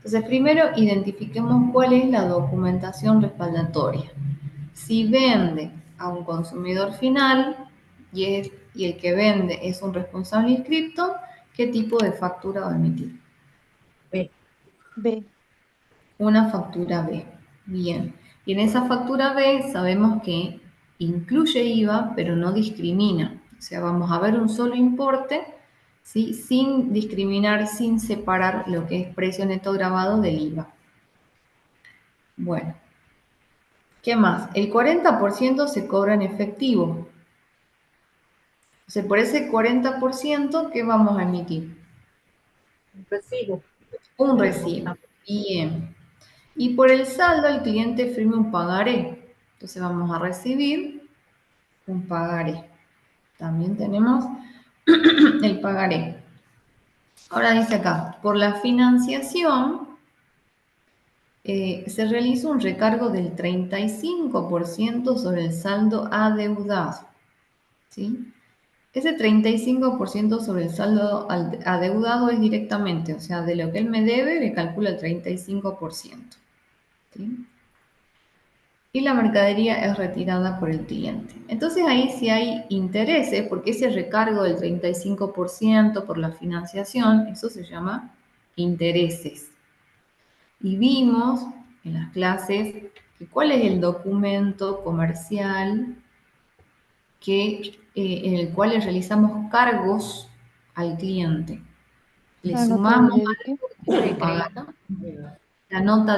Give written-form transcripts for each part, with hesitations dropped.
Entonces, primero identifiquemos cuál es la documentación respaldatoria. Si vende a un consumidor final y el que vende es un responsable inscripto, ¿qué tipo de factura va a emitir? B. B. Una factura B. Bien. Y en esa factura B sabemos que incluye IVA, pero no discrimina. O sea, vamos a ver un solo importe, ¿sí? Sin discriminar, sin separar lo que es precio neto grabado del IVA. Bueno, ¿qué más? El 40% se cobra en efectivo. O sea, por ese 40%, ¿qué vamos a emitir? Un recibo. Un De la recibo. compra. Bien. Y por el saldo, el cliente firma un pagaré. Entonces vamos a recibir un pagaré. También tenemos el pagaré. Ahora dice acá, por la financiación se realiza un recargo del 35% sobre el saldo adeudado. ¿Sí? Ese 35% sobre el saldo adeudado es directamente, o sea, de lo que él me debe, le calcula el 35%. ¿Sí? Y la mercadería es retirada por el cliente. Entonces ahí sí hay intereses, porque ese recargo del 35% por la financiación, eso se llama intereses. Y vimos en las clases que cuál es el documento comercial en el cual le realizamos cargos al cliente. Le La nota de sumamos débito. algo que se paga. La nota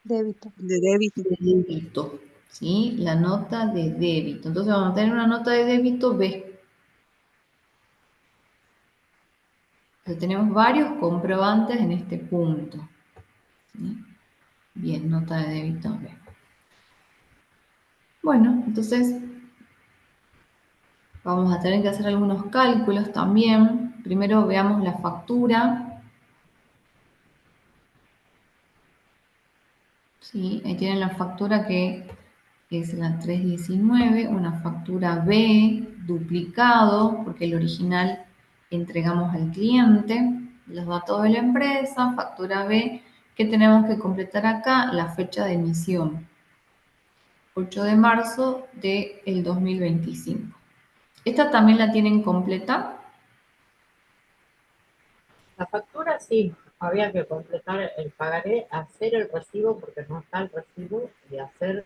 Débito. De débito. de débito, ¿sí? La nota de débito. Entonces vamos a tener una nota de débito B. Entonces tenemos varios comprobantes en este punto. ¿Sí? Bien, nota de débito B. Bueno, entonces vamos a tener que hacer algunos cálculos también. Primero veamos la factura. ¿Sí? Ahí tienen la factura que es la 319, una factura B, duplicado, porque el original entregamos al cliente, los datos de la empresa, factura B, que tenemos que completar acá la fecha de emisión, 8 de marzo del 2025. Esta también la tienen completa. La factura sí, había que completar el pagaré, hacer el recibo porque no está el recibo y hacer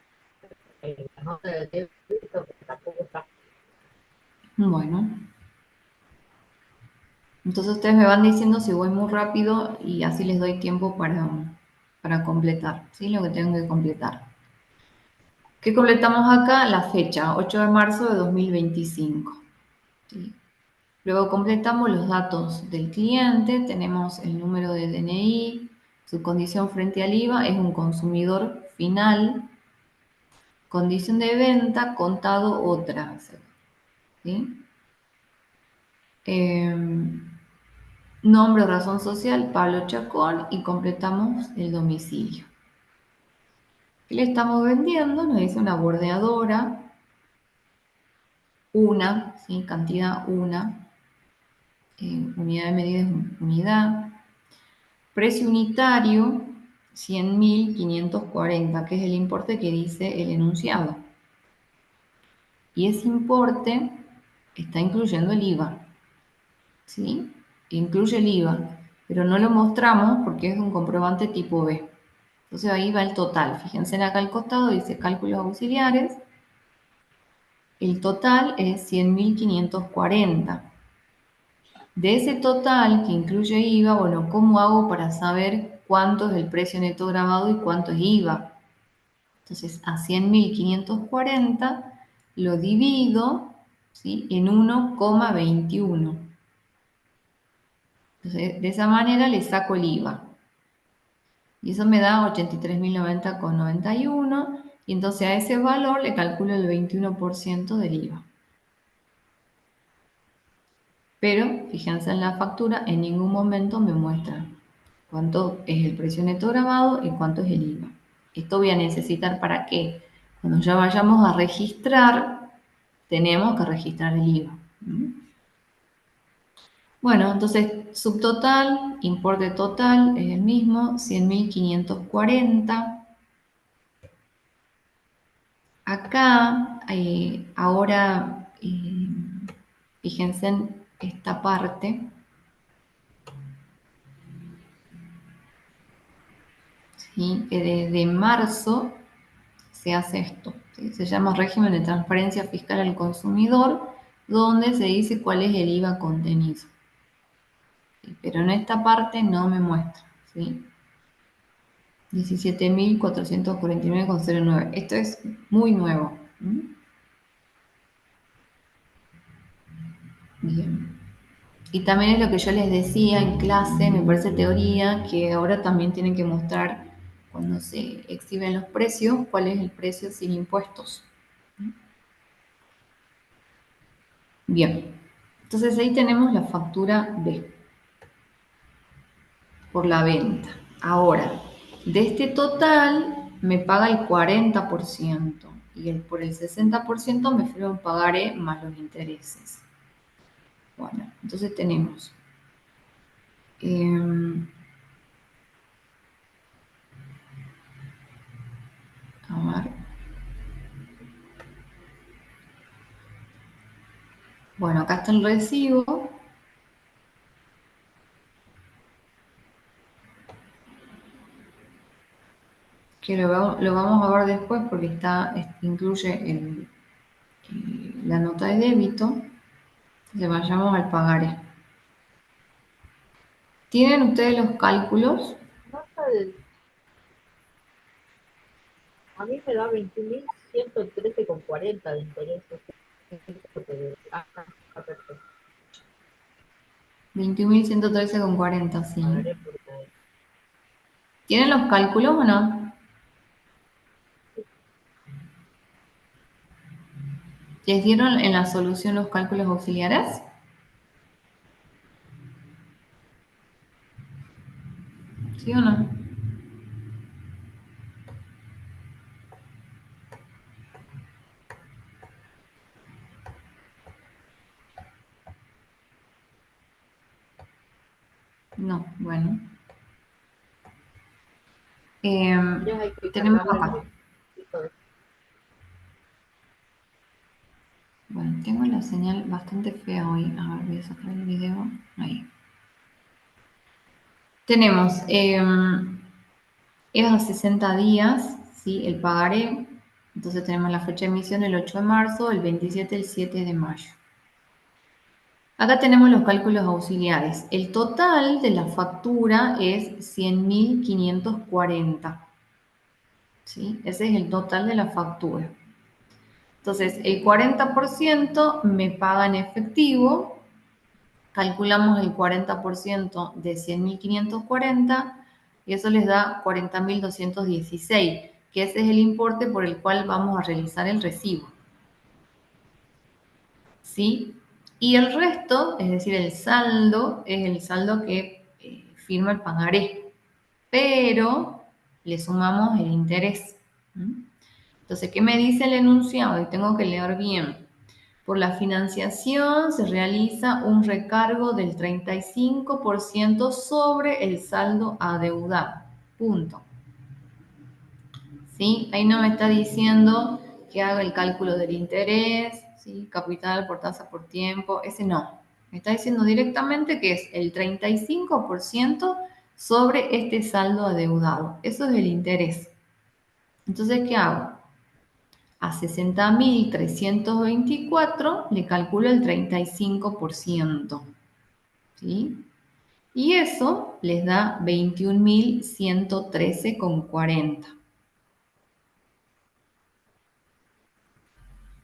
la nota de débito que tampoco está. Bueno, entonces ustedes me van diciendo si voy muy rápido y así les doy tiempo para completar, ¿sí? Lo que tengo que completar. ¿Qué completamos acá? La fecha, 8 de marzo de 2025. ¿Sí? Luego completamos los datos del cliente, tenemos el número de DNI, su condición frente al IVA, es un consumidor final, condición de venta, contado otra. ¿Sí? Nombre o razón social, Pablo Chacón, y completamos el domicilio. ¿Qué le estamos vendiendo? Nos dice una bordeadora, una, ¿sí? Cantidad una, unidad de medida es unidad. Precio unitario, 100.540, que es el importe que dice el enunciado. Y ese importe está incluyendo el IVA, ¿sí? Incluye el IVA, pero no lo mostramos porque es un comprobante tipo B. Entonces ahí va el total. Fíjense acá al costado, dice cálculos auxiliares. El total es 100.540. De ese total que incluye IVA, bueno, ¿cómo hago para saber cuánto es el precio neto grabado y cuánto es IVA? Entonces, a 100.540 lo divido, ¿sí? En 1,21. Entonces, de esa manera le saco el IVA. Y eso me da 83.090,91. Y entonces a ese valor le calculo el 21% del IVA. Pero, fíjense en la factura, en ningún momento me muestra cuánto es el precio neto grabado y cuánto es el IVA. Esto voy a necesitar para que cuando ya vayamos a registrar, tenemos que registrar el IVA. Bueno, entonces subtotal, importe total es el mismo, 100.540. Acá, ahora, fíjense en esta parte, ¿sí? Que desde marzo se hace esto, ¿sí? Se llama régimen de transparencia fiscal al consumidor, donde se dice cuál es el IVA contenido. ¿Sí? Pero en esta parte no me muestra, ¿sí? 17.449,09. Esto es muy nuevo. Bien. Y también es lo que yo les decía en clase, me parece teoría, que ahora también tienen que mostrar cuando se exhiben los precios, cuál es el precio sin impuestos. Bien, entonces ahí tenemos la factura B por la venta. Ahora, de este total me paga el 40% y por el 60% me fueron pagaré más los intereses. Bueno, entonces tenemos a ver. Bueno, acá está el recibo. Que lo vamos a ver después porque incluye la nota de débito. Entonces vayamos al pagaré. ¿Tienen ustedes los cálculos? Nota a mí me da 21.113,40 de intereses. Ah, perfecto. 21.113,40, sí. Pagaré por ¿Tienen los cálculos o no? ¿Les dieron en la solución los cálculos auxiliares? ¿Sí o no? No, bueno. ya hay que Tenemos cargarle el acá. requisito de Bueno, tengo la señal bastante fea hoy. A ver, voy a sacar el video. Ahí. Tenemos, es a 60 días, ¿sí? El pagaré. Entonces tenemos la fecha de emisión el 8 de marzo, el 27 el 7 de mayo. Acá tenemos los cálculos auxiliares. El total de la factura es 100.540. ¿Sí? Ese es el total de la factura. Entonces, el 40% me paga en efectivo. Calculamos el 40% de 100.540 y eso les da 40.216, que ese es el importe por el cual vamos a realizar el recibo. ¿Sí? Y el resto, es decir, el saldo, es el saldo que firma el pagaré, pero le sumamos el interés. Entonces, ¿qué me dice el enunciado? Y tengo que leer bien. Por la financiación se realiza un recargo del 35% sobre el saldo adeudado. Punto. ¿Sí? Ahí no me está diciendo que haga el cálculo del interés, ¿sí? Capital por tasa por tiempo, ese no. Me está diciendo directamente que es el 35% sobre este saldo adeudado. Eso es el interés. Entonces, ¿qué hago? A 60.324 le calculo el 35%. ¿Sí? Y eso les da 21.113,40.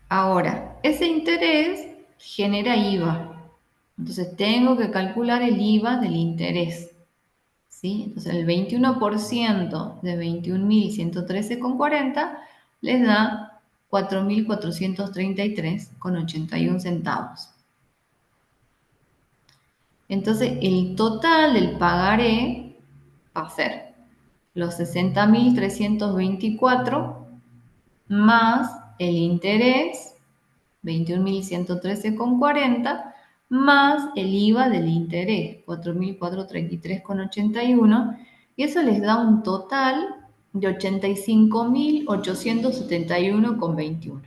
Ahora, ese interés genera IVA. Entonces tengo que calcular el IVA del interés. ¿Sí? Entonces el 21% de 21.113,40 les da 4.433,81 centavos. Entonces el total del pagaré va a ser los 60.324 más el interés, 21.113,40, más el IVA del interés, 4.433,81, y eso les da un total de 85.871,21.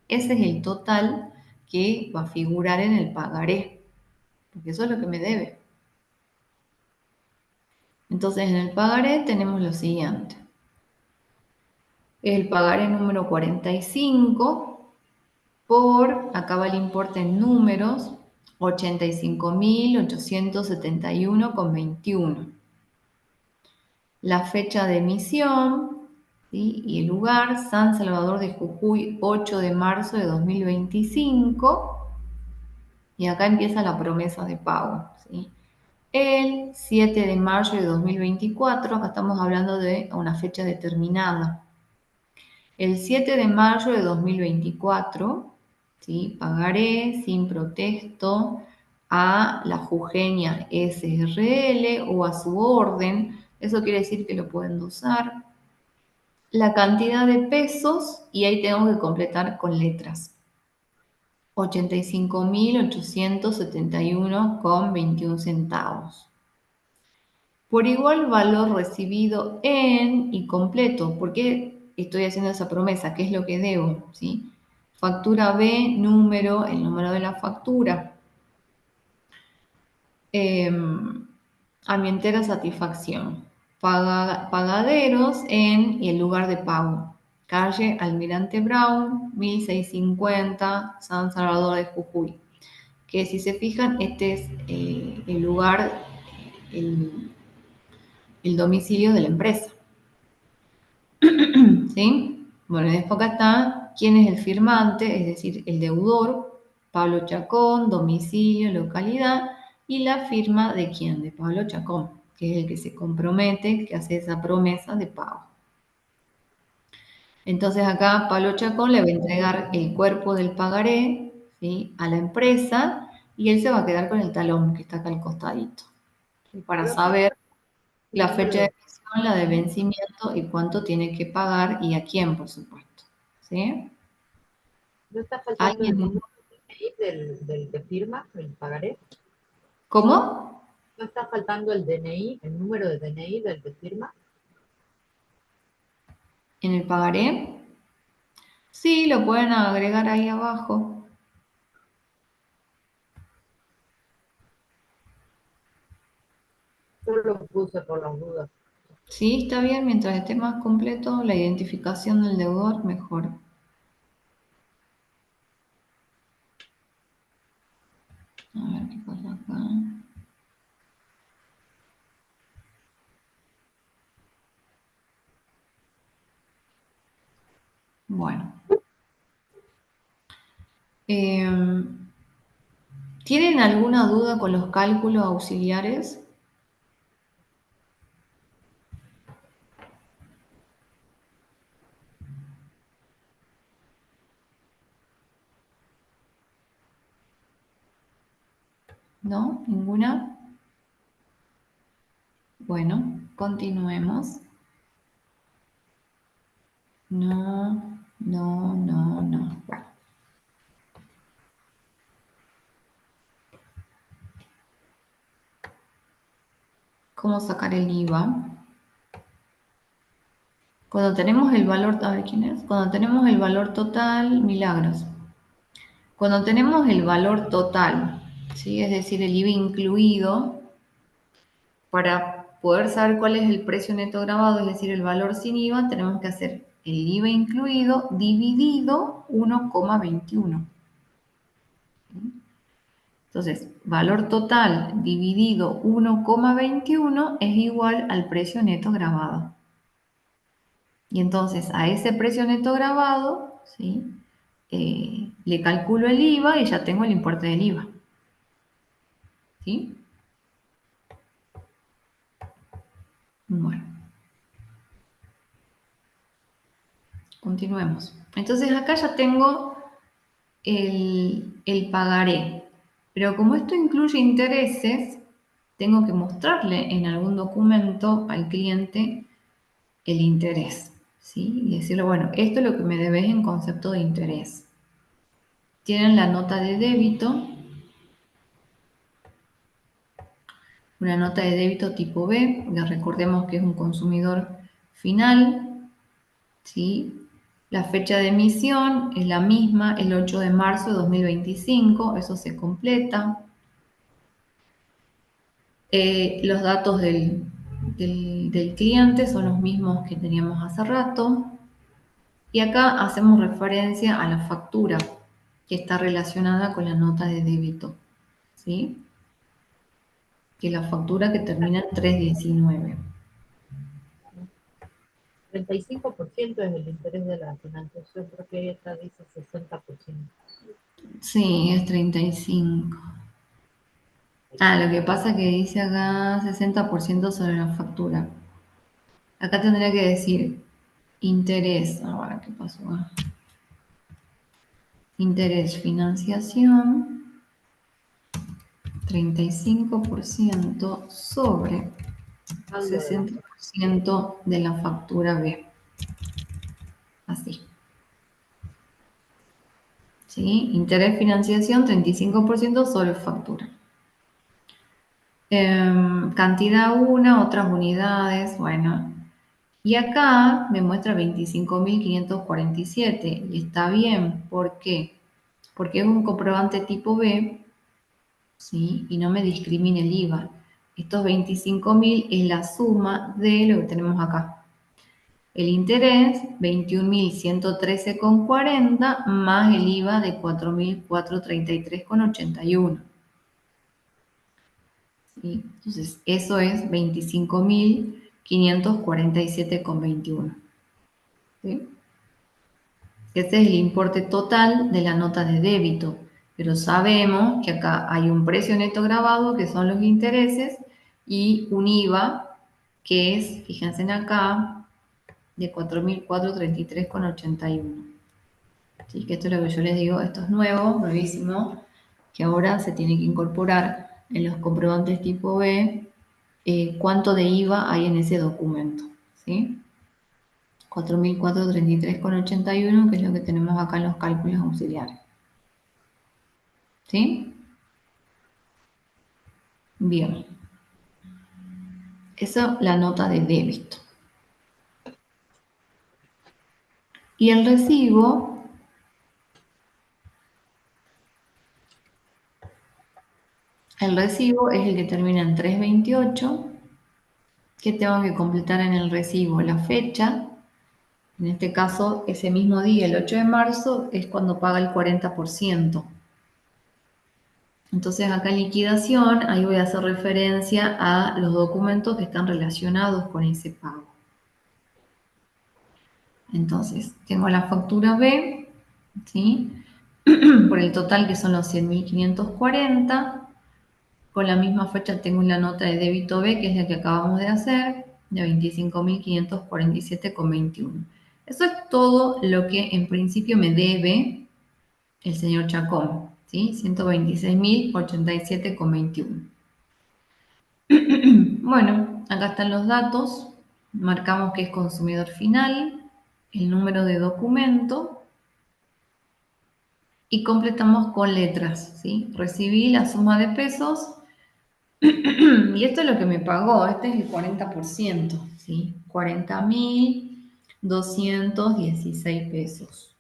Ese es el total que va a figurar en el pagaré, porque eso es lo que me debe. Entonces, en el pagaré tenemos lo siguiente. El pagaré número 45 por, acá va el importe en números, 85.871,21. La fecha de emisión, ¿sí? Y el lugar, San Salvador de Jujuy, 8 de marzo de 2025. Y acá empieza la promesa de pago, ¿sí? El 7 de mayo de 2024, acá estamos hablando de una fecha determinada. El 7 de mayo de 2024, ¿sí? Pagaré sin protesto a la Jujeña SRL o a su orden. Eso quiere decir que lo pueden dosar. La cantidad de pesos, y ahí tengo que completar con letras. 85.871,21 centavos. Por igual valor recibido en y completo. ¿Por qué estoy haciendo esa promesa? ¿Qué es lo que debo? ¿Sí? Factura B, número, el número de la factura. A mi entera satisfacción. Pagaderos en y el lugar de pago. Calle Almirante Brown, 1650, San Salvador de Jujuy. Que si se fijan, este es el lugar, el domicilio de la empresa. ¿Sí? Bueno, y después acá está quién es el firmante, es decir, el deudor, Pablo Chacón, domicilio, localidad, y la firma de quién, de Pablo Chacón, que es el que se compromete, que hace esa promesa de pago. Entonces acá Pablo Chacón le va a entregar el cuerpo del pagaré, ¿sí? A la empresa y él se va a quedar con el talón que está acá al costadito, ¿sí? Para Pero acá saber el la número fecha de de, emisión, la de vencimiento y cuánto tiene que pagar y a quién, por supuesto. ¿Sí? ¿no está faltando el ¿Alguien? número de DNI del que firma el pagaré? ¿Cómo? ¿No está faltando el DNI, el número de DNI del que firma? ¿En el pagaré? Sí, lo pueden agregar ahí abajo. Yo lo puse por las dudas. Sí, está bien, mientras esté más completo la identificación del deudor, mejor. A ver qué pasa acá. Bueno. ¿Tienen alguna duda con los cálculos auxiliares? ¿No? ¿Ninguna? Bueno, continuemos. No, no, no, no. Bueno, ¿cómo sacar el IVA? Cuando tenemos el valor, a ver quién es. Cuando tenemos el valor total, Milagros. Cuando tenemos el valor total, ¿sí? Es decir, el IVA incluido, para poder saber cuál es el precio neto grabado, es decir, el valor sin IVA, tenemos que hacer el IVA incluido dividido 1,21. Entonces, valor total dividido 1,21 es igual al precio neto grabado. Y entonces a ese precio neto grabado, ¿sí? Le calculo el IVA y ya tengo el importe del IVA. ¿Sí? Bueno, continuemos. Entonces acá ya tengo el pagaré. Pero como esto incluye intereses, tengo que mostrarle en algún documento al cliente el interés. ¿Sí? Y decirle, bueno, esto es lo que me debes en concepto de interés. Tienen la nota de débito, una nota de débito tipo B, porque recordemos que es un consumidor final, ¿sí? La fecha de emisión es la misma, el 8 de marzo de 2025, eso se completa. Los datos del cliente son los mismos que teníamos hace rato. Y acá hacemos referencia a la factura que está relacionada con la nota de débito, ¿sí? Que es la factura que termina en 319. 35% es el interés de la financiación, creo que esta dice 60%. Sí, es 35. Ah, lo que pasa es que dice acá 60% sobre la factura. Acá tendría que decir interés. Ahora, ¿qué pasó? Interés, financiación, 35% sobre Saldo de la 60% de la factura B. Así. ¿Sí? Interés, financiación, 35% sobre factura. Cantidad 1, otras unidades, bueno. Y acá me muestra 25.547 y está bien. ¿Por qué? Porque es un comprobante tipo B, ¿sí? Y no me discrimina el IVA. Estos 25.000 es la suma de lo que tenemos acá. El interés, 21.113,40 más el IVA de 4.433,81. ¿Sí? Entonces, eso es 25.547,21. ¿Sí? Ese es el importe total de la nota de débito. Pero sabemos que acá hay un precio neto grabado, que son los intereses, y un IVA, que es, fíjense en acá, de 4.433,81. Así que esto es lo que yo les digo, esto es nuevo, nuevísimo, que ahora se tiene que incorporar en los comprobantes tipo B cuánto de IVA hay en ese documento, ¿sí? 4.433,81, que es lo que tenemos acá en los cálculos auxiliares, ¿sí? Bien, esa es la nota de débito. Y el recibo es el que termina en 328. ¿Qué tengo que completar en el recibo? La fecha. En este caso, ese mismo día, el 8 de marzo, es cuando paga el 40%. Entonces, acá en liquidación, ahí voy a hacer referencia a los documentos que están relacionados con ese pago. Entonces, tengo la factura B, ¿sí? Por el total que son los 100.540. Con la misma fecha tengo la nota de débito B, que es la que acabamos de hacer, de 25.547,21. Eso es todo lo que en principio me debe el señor Chacón, ¿sí? 126.087,21. Bueno, acá están los datos. Marcamos que es consumidor final, el número de documento y completamos con letras, ¿sí? Recibí la suma de pesos y esto es lo que me pagó, este es el 40%, ¿sí? 40.216 pesos.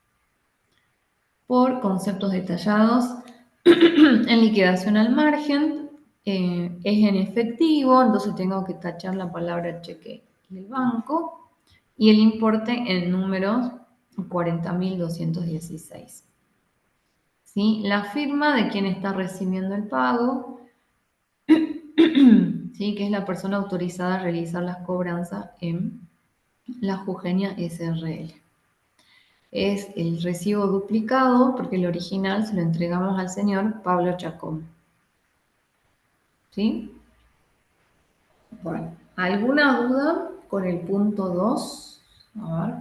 Por conceptos detallados en liquidación al margen, es en efectivo, entonces tengo que tachar la palabra cheque del banco y el importe en números 40.216. ¿Sí? La firma de quien está recibiendo el pago, ¿sí? Que es la persona autorizada a realizar las cobranzas en la Jujeña SRL. Es el recibo duplicado porque el original se lo entregamos al señor Pablo Chacón. ¿Sí? Bueno, ¿alguna duda con el punto 2? A ver.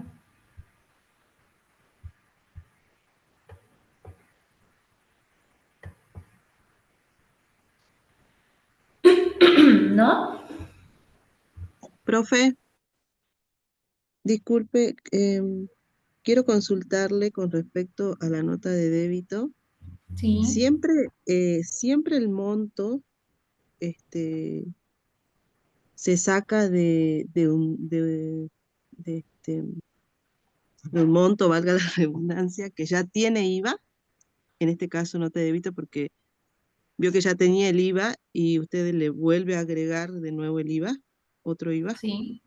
¿No? Profe, disculpe, quiero consultarle con respecto a la nota de débito. Sí. Siempre el monto, este, se saca de un monto, valga la redundancia, que ya tiene IVA, en este caso nota de débito, porque vio que ya tenía el IVA y usted le vuelve a agregar de nuevo el IVA, otro IVA. Sí,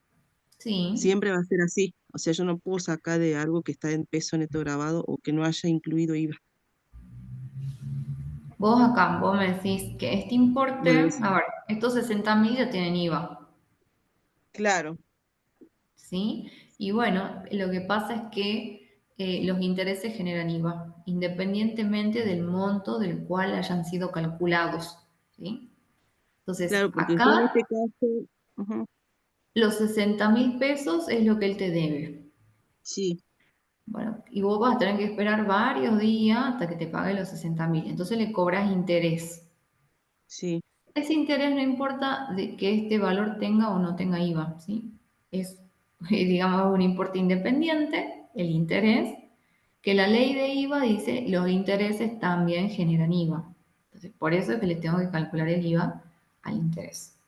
sí. Siempre va a ser así. O sea, yo no puedo sacar de algo que está en peso neto grabado o que no haya incluido IVA. Vos acá, vos me decís que este Bueno, importe, a ver, estos 60.000 ya tienen IVA, claro, ¿sí? Y bueno, lo que pasa es que los intereses generan IVA, independientemente del monto del cual hayan sido calculados, ¿sí? Entonces, claro, porque yo en acá este caso, ujú, los 60.000 pesos es lo que él te debe. sí, Bueno, y vos vas a tener que esperar varios días hasta que te pague los 60.000. Entonces le cobras interés. sí, Ese interés no importa de que este valor tenga o no tenga IVA, ¿sí? Es, digamos, un importe independiente, el interés, que la ley de IVA dice los intereses también generan IVA. Entonces, por eso es que le tengo que calcular el IVA al interés,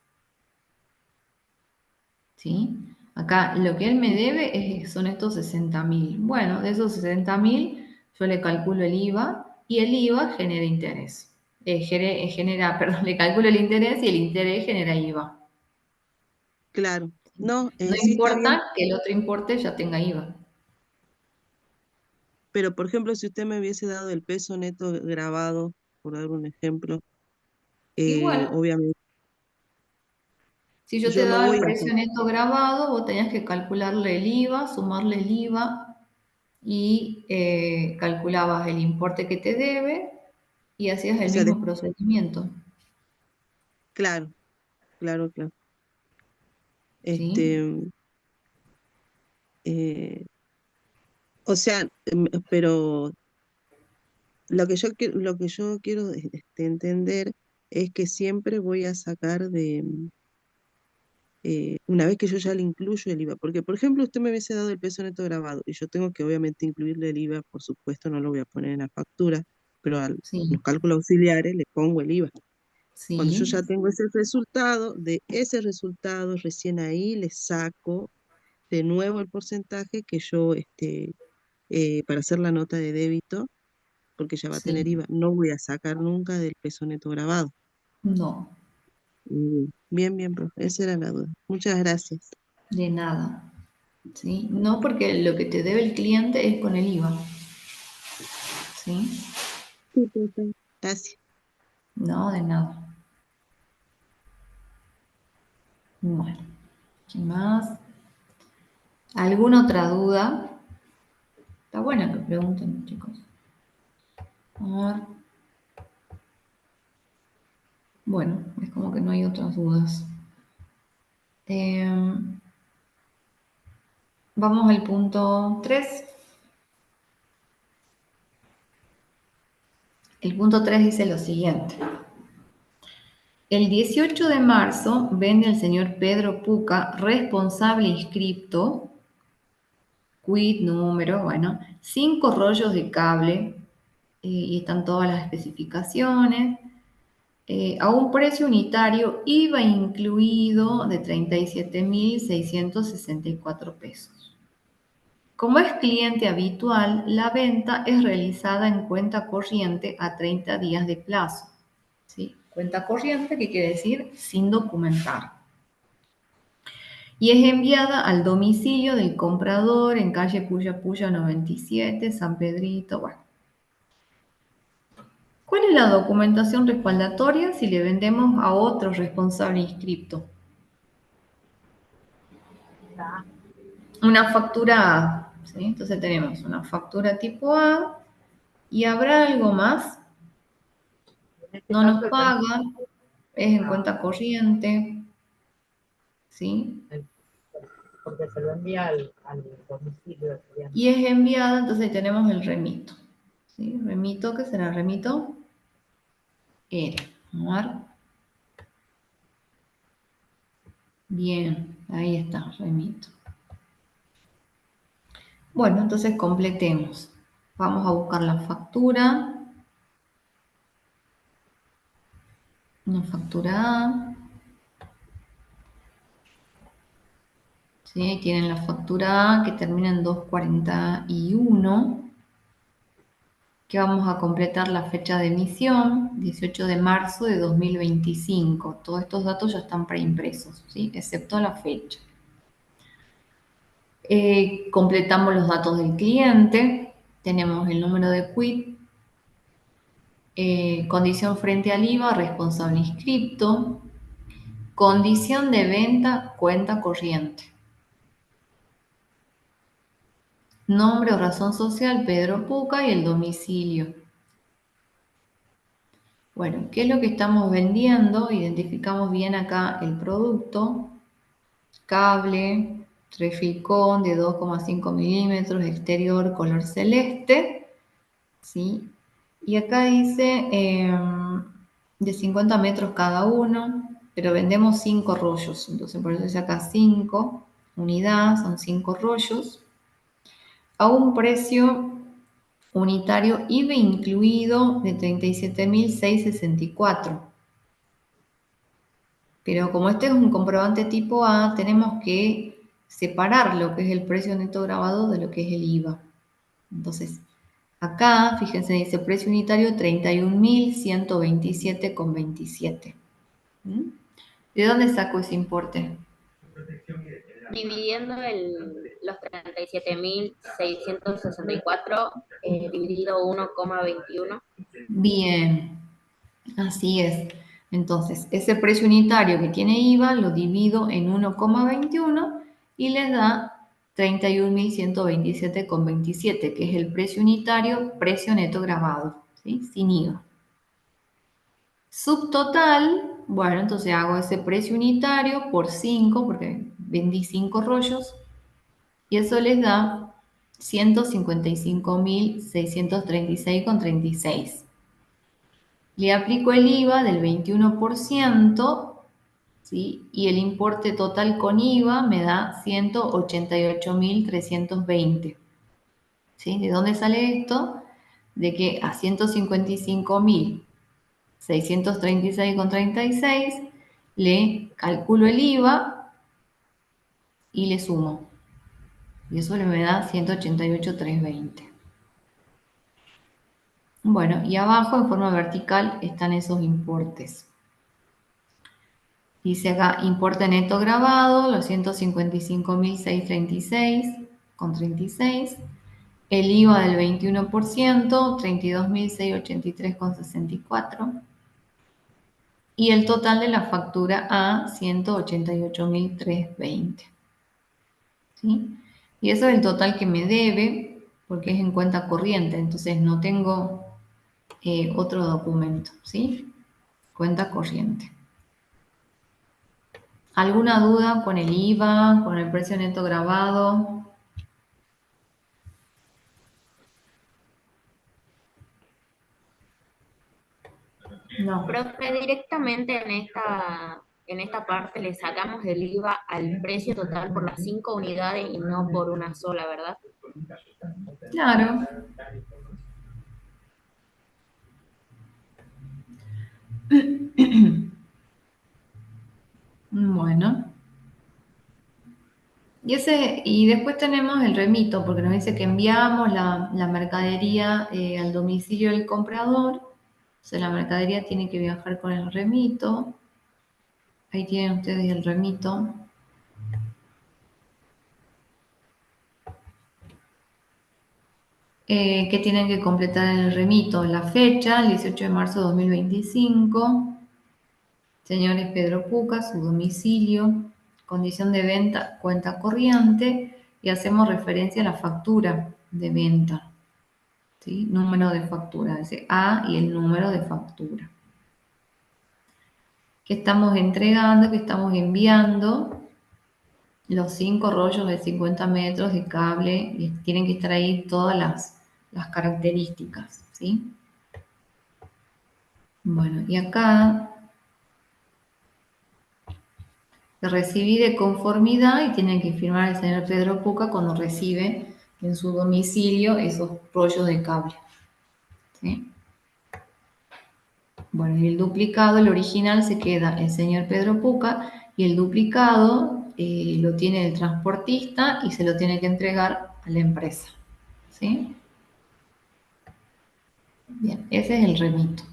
¿sí? Acá lo que él me sí, debe son estos 60.000. Bueno, de esos 60.000 yo le calculo el IVA y el IVA genera interés. Genera, perdón, le calculo el interés y el interés genera IVA. claro. No, No sí está bien, importa que el otro importe ya tenga IVA. pero por ejemplo, si usted me hubiese dado el peso neto grabado, por dar un ejemplo, Igual, obviamente si yo te yo no daba el voy a precio neto grabado, vos tenías que calcularle el IVA, sumarle el IVA y calculabas el importe que te debe y hacías o el sea, mismo procedimiento, claro, claro, claro. ¿sí? Este, eh, o sea, pero lo que yo quiero entender es que siempre voy a sacar una vez que yo ya le incluyo el IVA, porque por ejemplo usted me hubiese dado el peso neto grabado y yo tengo que obviamente incluirle el IVA, por supuesto no lo voy a poner en la factura, pero a los Sí, cálculos auxiliares le pongo el IVA. Cuando yo sí, ya tengo ese resultado, de ese resultado recién ahí le saco de nuevo el porcentaje que yo, para hacer la nota de débito, porque ya va a tener sí, IVA, no voy a sacar nunca del peso neto grabado. no, Bien, bien, profe, esa era la duda. Muchas gracias. de nada, ¿sí? No porque lo que te debe el cliente es con el IVA, ¿sí? Sí, profe. Gracias. No, de nada. Bueno, ¿qué más? ¿Alguna otra duda? Está buena que pregunten, chicos. A ver. Bueno, es como que no hay otras dudas. Vamos al punto 3. El punto 3 dice lo siguiente. El 18 de marzo vende el señor Pedro Puca, responsable inscripto, quit número, bueno, 5 rollos de cable, y están todas las especificaciones, a un precio unitario IVA incluido de 37.664 pesos. Como es cliente habitual, la venta es realizada en cuenta corriente a 30 días de plazo. ¿Sí? Cuenta corriente, ¿qué quiere decir? Sin documentar. Y es enviada al domicilio del comprador en calle Puya Puya 97, San Pedrito. Bueno, ¿cuál es la documentación respaldatoria si le vendemos a otro responsable inscripto? Está. Una factura A. ¿Sí? Entonces tenemos una factura tipo A y habrá algo más. En este No caso, nos el recibo pagan, es en está cuenta corriente, ¿sí? el- porque se lo envía al domicilio del cliente. Y es enviada, entonces tenemos el remito, ¿sí? Remito, ¿qué será? Remito R. Vamos a ver. Bien, ahí está, remito. Bueno, entonces completemos. Vamos a buscar la factura, una factura A, ¿sí? Ahí tienen la factura A que termina en 241, que vamos a completar la fecha de emisión, 18 de marzo de 2025. Todos estos datos ya están preimpresos, ¿sí? Excepto la fecha. Completamos los datos del cliente, tenemos el número de quit, condición frente al IVA, responsable inscripto, condición de venta, cuenta corriente. Nombre o razón social, Pedro Puca, y el domicilio. Bueno, ¿qué es lo que estamos vendiendo? Identificamos bien acá el producto. Cable, Reficon de 2,5 milímetros, exterior, color celeste. ¿Sí? Y acá dice de 50 metros cada uno, pero vendemos 5 rollos. Entonces, por eso dice acá 5 unidades, son 5 rollos. A un precio unitario IVA incluido de 37.664. Pero como este es un comprobante tipo A, tenemos que separar lo que es el precio neto grabado de lo que es el IVA. Entonces, acá, fíjense, dice precio unitario 31.127,27. ¿Mm? ¿De dónde saco ese importe? Dividiendo los 37.664 dividido 1,21. Bien, así es. Entonces, ese precio unitario que tiene IVA lo divido en 1,21 y les da 31.127,27, que es el precio unitario, precio neto grabado, ¿sí? Sin IVA. Subtotal, bueno, entonces hago ese precio unitario por 5, porque vendí 5 rollos, y eso les da 155.636,36. Le aplico el IVA del 21%, ¿sí? Y el importe total con IVA me da 188.320. ¿Sí? ¿De dónde sale esto? De que a 155.636,36 le calculo el IVA y le sumo. Y eso me da 188.320. Bueno, y abajo en forma vertical están esos importes. Dice acá, importe neto grabado, los 155.636,36. El IVA del 21%, 32.683,64. Y el total de la factura A, 188.320. ¿Sí? Y eso es el total que me debe, porque es en cuenta corriente, entonces no tengo otro documento, ¿sí? Cuenta corriente. ¿Alguna duda con el IVA, con el precio neto grabado? No. Profe, directamente en esta parte le sacamos el IVA al precio total por las 5 unidades y no por una sola, ¿verdad? Claro. Bueno. Y después tenemos el remito, porque nos dice que enviamos la mercadería al domicilio del comprador. Entonces la mercadería tiene que viajar con el remito. Ahí tienen ustedes el remito. Que tienen que completar en el remito la fecha, el 18 de marzo de 2025. Señores Pedro Puca, su domicilio, condición de venta, cuenta corriente, y hacemos referencia a la factura de venta. ¿Sí? Número de factura, ese A y el número de factura. Que estamos entregando, que estamos enviando los 5 rollos de 50 metros de cable, y tienen que estar ahí todas las características, ¿sí? Bueno, y acá recibí de conformidad y tiene que firmar el señor Pedro Puca cuando recibe en su domicilio esos rollos de cable, ¿sí? Bueno, y el duplicado, el original, se queda el señor Pedro Puca, y el duplicado lo tiene el transportista y se lo tiene que entregar a la empresa. ¿Sí? Bien, ese es el remito.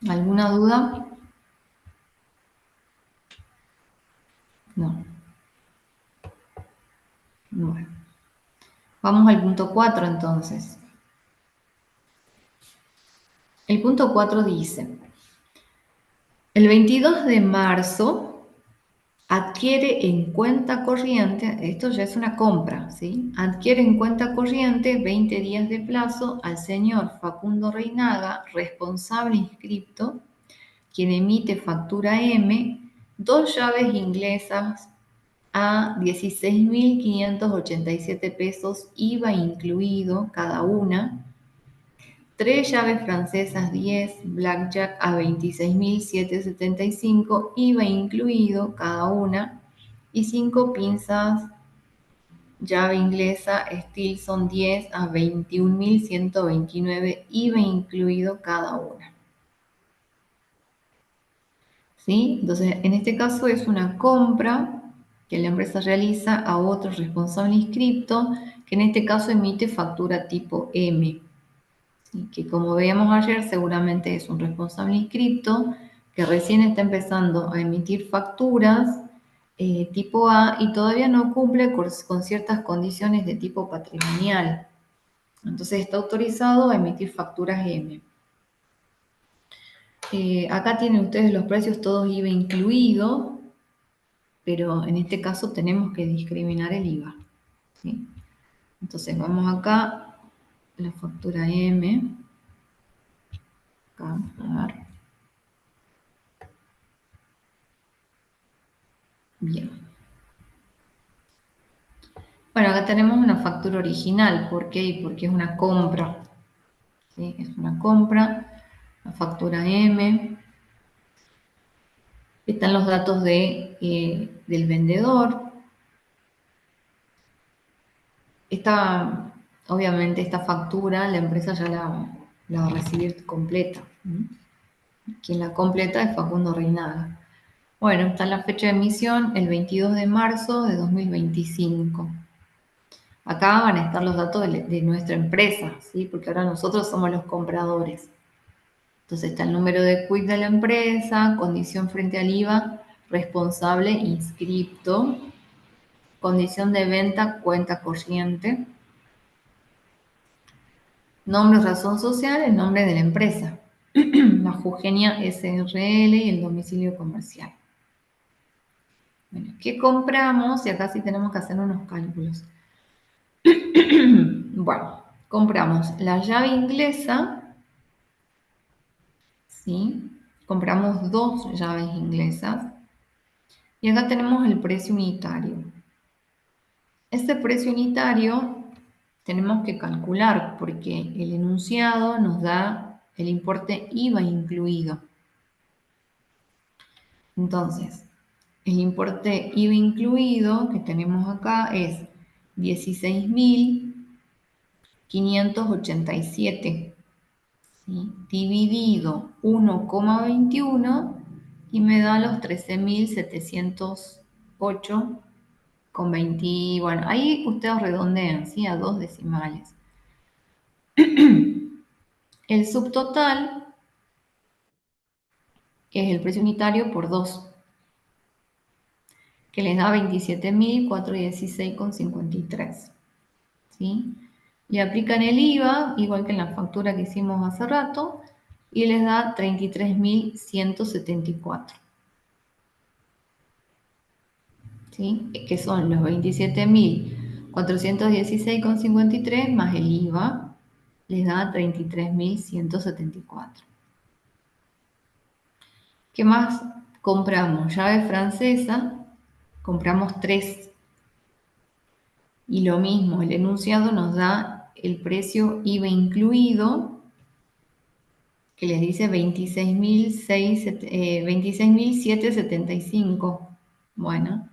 ¿Alguna duda? No. Bueno. Vamos al punto 4 entonces. El punto 4 dice, el 22 de marzo adquiere en cuenta corriente, esto ya es una compra, ¿sí? Adquiere en cuenta corriente 20 días de plazo al señor Facundo Reinaga, responsable inscripto, quien emite factura M, 2 llaves inglesas a 16.587 pesos, IVA incluido cada una, 3 llaves francesas 10, Blackjack a 26.775, IVA incluido cada una, y 5 pinzas llave inglesa Stilson 10 a 21.129, IVA incluido cada una. ¿Sí? Entonces, en este caso es una compra que la empresa realiza a otro responsable inscripto, que en este caso emite factura tipo M. ¿Sí? Que como veíamos ayer, seguramente es un responsable inscripto que recién está empezando a emitir facturas tipo A y todavía no cumple con ciertas condiciones de tipo patrimonial. Entonces está autorizado a emitir facturas M. Acá tienen ustedes los precios todos IVA incluido, pero en este caso tenemos que discriminar el IVA. ¿Sí? Entonces vamos acá, la factura M, acá, a ver. Bien. Bueno, acá tenemos una factura original. ¿Por qué? Porque es una compra. ¿Sí? Es una compra, la factura M. Están los datos del vendedor. Obviamente esta factura la empresa ya la va a recibir completa. Quien la completa es Facundo Reinaga. Bueno, está la fecha de emisión, el 22 de marzo de 2025. Acá van a estar los datos de nuestra empresa, ¿sí? Porque ahora nosotros somos los compradores. Entonces está el número de CUIC de la empresa, condición frente al IVA, responsable inscripto, condición de venta, cuenta corriente, nombre, razón social, el nombre de la empresa, la Jugenia SRL y el domicilio comercial. Bueno, ¿qué compramos? Y acá sí tenemos que hacer unos cálculos. Bueno, compramos la llave inglesa, ¿sí? Compramos 2 llaves inglesas y acá tenemos el precio unitario. Este precio unitario tenemos que calcular porque el enunciado nos da el importe IVA incluido. Entonces, el importe IVA incluido que tenemos acá es 16.587, ¿sí? Dividido 1,21 y me da los 13.708 con 20, bueno, ahí ustedes redondean, ¿sí? A 2 decimales. El subtotal es el precio unitario por 2, que les da 27.416,53, ¿sí? Le aplican el IVA, igual que en la factura que hicimos hace rato, y les da 33.174, ¿sí? Que son los 27.416,53 más el IVA, les da 33.174. ¿Qué más compramos? Llave francesa, compramos 3. Y lo mismo, el enunciado nos da el precio IVA incluido, que les dice 26.775. Bueno,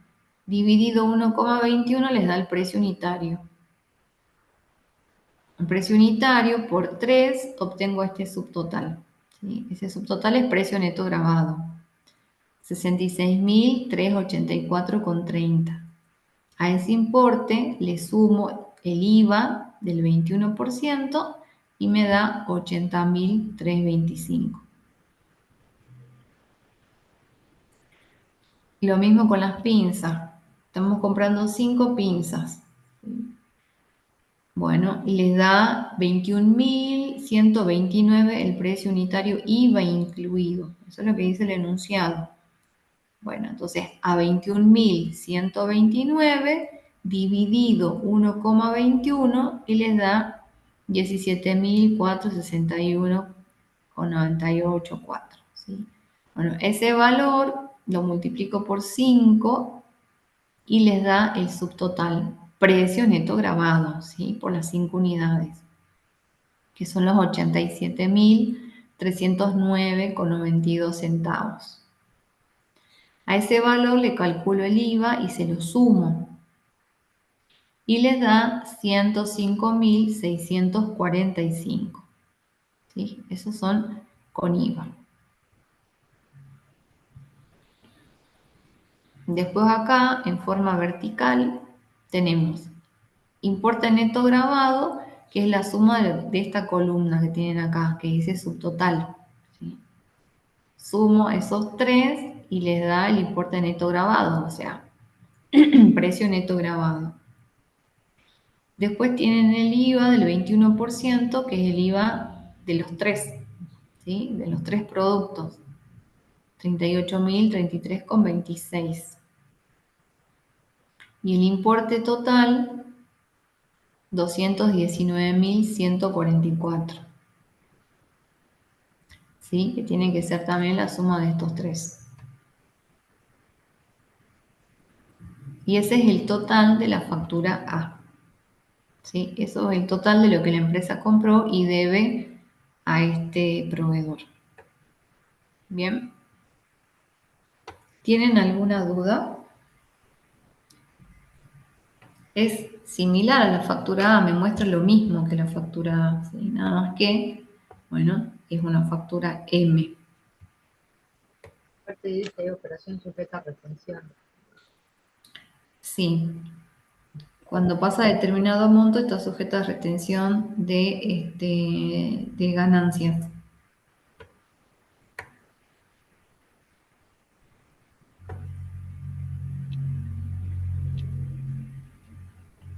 dividido 1,21 les da el precio unitario. El precio unitario por 3 obtengo este subtotal. ¿sí? Ese subtotal es precio neto grabado. 66.384,30. A ese importe le sumo el IVA del 21% y me da 80.325. Lo mismo con las pinzas. Estamos comprando 5 pinzas. Bueno, y les da 21.129 el precio unitario IVA incluido. Eso es lo que dice el enunciado. Bueno, entonces a 21.129 dividido 1,21 y les da 17.461,984. ¿Sí? Bueno, ese valor lo multiplico por 5 y les da el subtotal, precio neto grabado, ¿sí? Por las 5 unidades, que son los 87.309,92 centavos. A ese valor le calculo el IVA y se lo sumo. Y les da 105.645. ¿Sí? Esos son con IVA. Después acá, en forma vertical, tenemos importe neto grabado, que es la suma de esta columna que tienen acá, que dice subtotal. ¿Sí? Sumo esos tres y les da el importe neto grabado, o sea, precio neto grabado. Después tienen el IVA del 21%, que es el IVA de los tres, ¿sí? De los tres productos. 38.033,26. Y el importe total, 219.144. ¿Sí? Que tiene que ser también la suma de estos tres. Y ese es el total de la factura A. ¿Sí? Eso es el total de lo que la empresa compró y debe a este proveedor. Bien. ¿Tienen alguna duda? Es similar a la factura A, me muestra lo mismo que la factura A, ¿sí? Nada más que, bueno, es una factura M. Aparte dice operación sujeta a retención. Sí. Cuando pasa determinado monto está sujeta a retención de ganancias.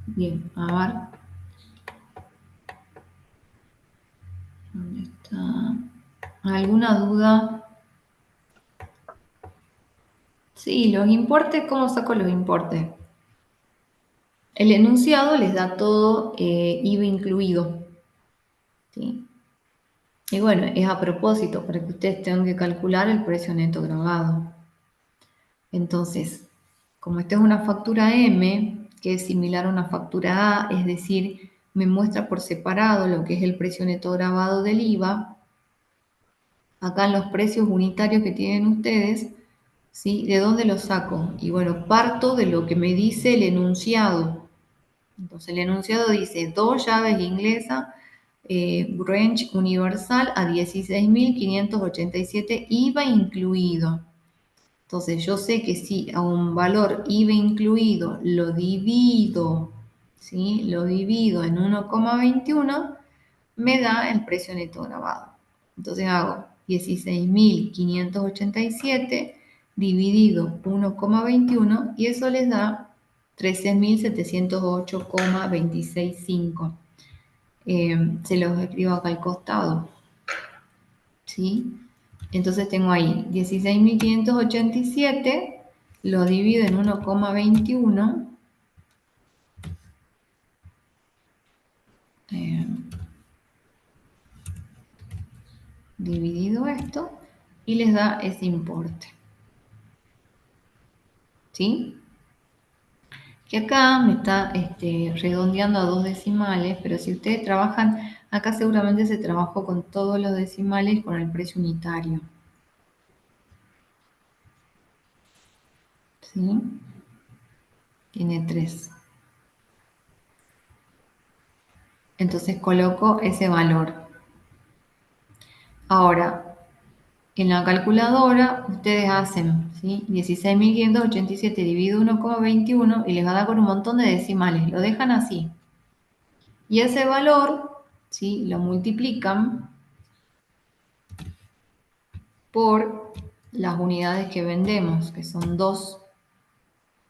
Bien, a ver. ¿Dónde está? ¿Alguna duda? Sí, los importes, ¿cómo saco los importes? El enunciado les da todo IVA incluido. ¿Sí? Y bueno, es a propósito, para que ustedes tengan que calcular el precio neto grabado. Entonces, como esta es una factura M, que es similar a una factura A, es decir, me muestra por separado lo que es el precio neto grabado del IVA, acá en los precios unitarios que tienen ustedes, ¿sí? ¿De dónde lo saco? Y bueno, parto de lo que me dice el enunciado. Entonces, el enunciado dice 2 llaves inglesas, range universal a 16.587 IVA incluido. Entonces yo sé que si a un valor IVA incluido lo divido, ¿sí? Lo divido en 1,21, me da el precio neto grabado. Entonces hago 16.587 dividido 1,21 y eso les da 13.708,265. Se los escribo acá al costado, ¿sí? Entonces tengo ahí 16.587, lo divido en 1,21, dividido esto, y les da ese importe. ¿Sí? Que acá me está redondeando a 2 decimales, pero si ustedes trabajan, acá seguramente se trabajó con todos los decimales con el precio unitario. ¿Sí? Tiene 3. Entonces coloco ese valor. Ahora, En la calculadora ustedes hacen, ¿sí? 16.587 dividido 1,21 y les va a dar con un montón de decimales. Lo dejan así. Y ese valor, ¿sí? Lo multiplican por las unidades que vendemos, que son 2.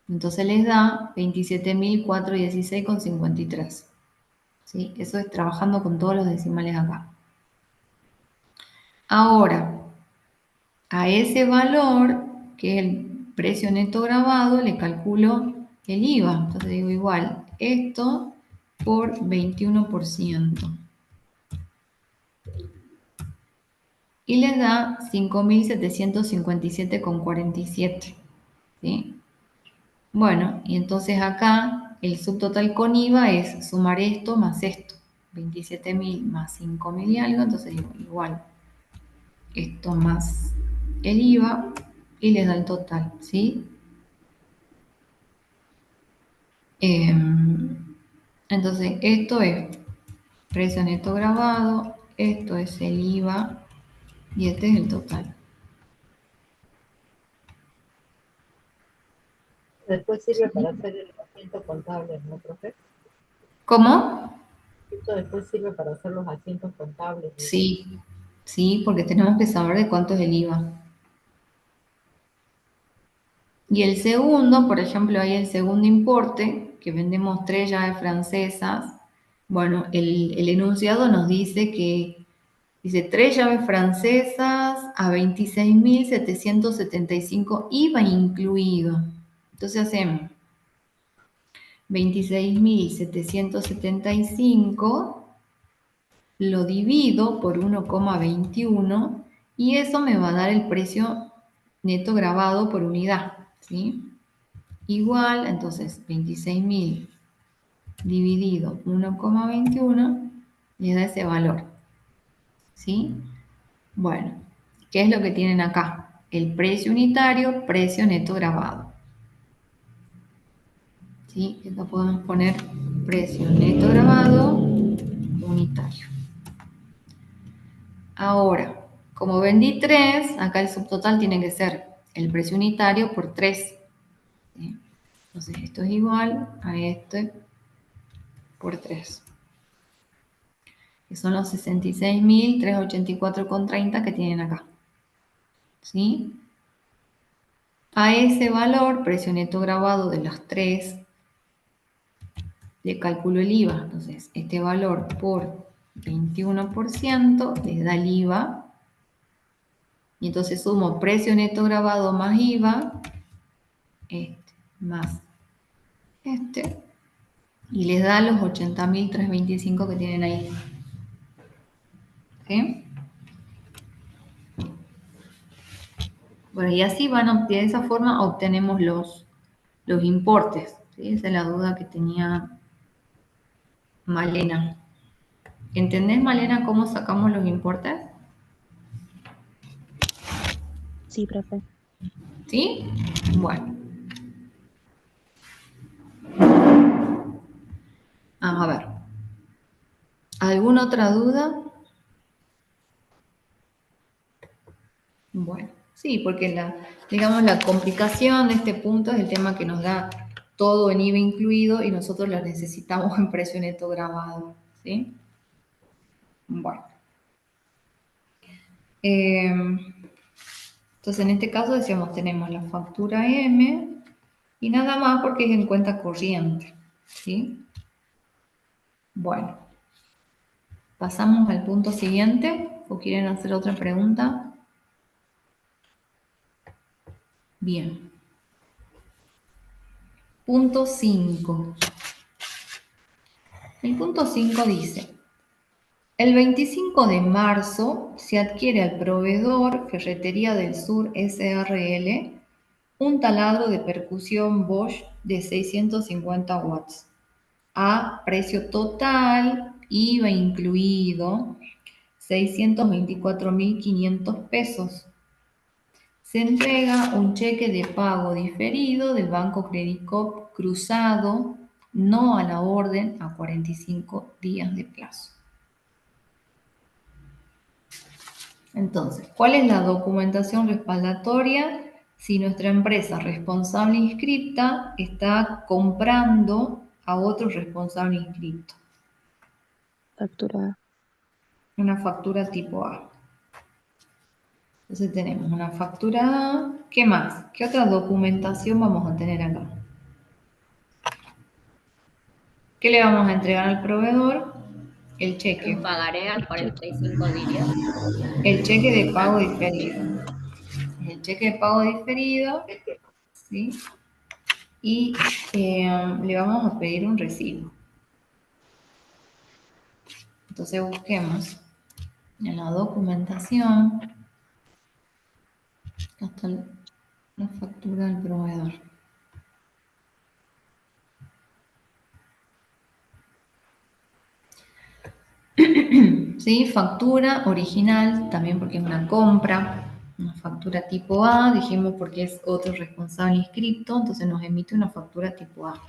Entonces les da 27.416,53. ¿Sí? Eso es trabajando con todos los decimales acá. Ahora, a ese valor, que es el precio neto grabado, le calculo el IVA. Entonces digo igual, esto por 21%. Y les da 5.757,47. ¿Sí? Bueno, y entonces acá el subtotal con IVA es sumar esto más esto. 27.000 más 5.000 y algo, entonces digo igual esto más el IVA y les da el total, ¿sí? Entonces esto es precio neto grabado, esto es el IVA y este es el total. Después sirve para hacer el asiento contable, ¿no, profe? ¿Cómo? Esto después sirve para hacer los asientos contables. Sí, sí, porque tenemos que saber de cuánto es el IVA. Y el segundo, por ejemplo, hay el segundo importe, que vendemos 3 llaves francesas. Bueno, el enunciado nos dice que, dice 3 llaves francesas a 26.775 IVA incluido. Entonces hacemos 26.775, lo divido por 1,21 y eso me va a dar el precio neto grabado por unidad, ¿sí? Igual, entonces, 26.000 dividido 1,21 les da ese valor, ¿sí? Bueno, ¿qué es lo que tienen acá? El precio unitario, precio neto grabado, ¿sí? Esto podemos poner precio neto grabado unitario. Ahora, como vendí 3, acá el subtotal tiene que ser el precio unitario por 3, ¿sí? Entonces, esto es igual a este por 3. Que son los 66.384,30 que tienen acá. ¿Sí? A ese valor, precio neto grabado de los 3, le calculo el IVA. Entonces, este valor por 21% les da el IVA. Y entonces sumo precio neto grabado más IVA, este, más este, y les da los 80.325 que tienen ahí. ¿Sí? Bueno, y así de esa forma obtenemos los importes. ¿Sí? Esa es la duda que tenía Malena. ¿Entendés, Malena, cómo sacamos los importes? Sí, profe. ¿Sí? Bueno. A ver. ¿Alguna otra duda? Bueno, sí, porque digamos, la complicación de este punto es el tema que nos da todo en IVA incluido y nosotros lo necesitamos en precio neto grabado. ¿Sí? Bueno. Entonces, en este caso decíamos, tenemos la factura M y nada más porque es en cuenta corriente. ¿Sí? Bueno. ¿Pasamos al punto siguiente o quieren hacer otra pregunta? Bien. Punto 5. El punto 5 dice, el 25 de marzo se adquiere al proveedor Ferretería del Sur SRL un taladro de percusión Bosch de 650 watts a precio total, IVA incluido, 624.500 pesos. Se entrega un cheque de pago diferido del Banco Credit Coop cruzado, no a la orden, a 45 días de plazo. Entonces, ¿cuál es la documentación respaldatoria si nuestra empresa responsable inscripta está comprando a otro responsable inscripto? Factura. Una factura tipo A. Entonces tenemos una factura A. ¿Qué más? ¿Qué otra documentación vamos a tener acá? ¿Qué le vamos a entregar al proveedor? El cheque. Un pagaré a El cheque. 45 días. El cheque de pago diferido. El cheque de pago diferido, ¿sí? Y le vamos a pedir un recibo. Entonces busquemos en la documentación, acá está la factura del proveedor. ¿Sí? Factura original, también porque es una compra. Una factura tipo A, dijimos porque es otro responsable inscripto, entonces nos emite una factura tipo A.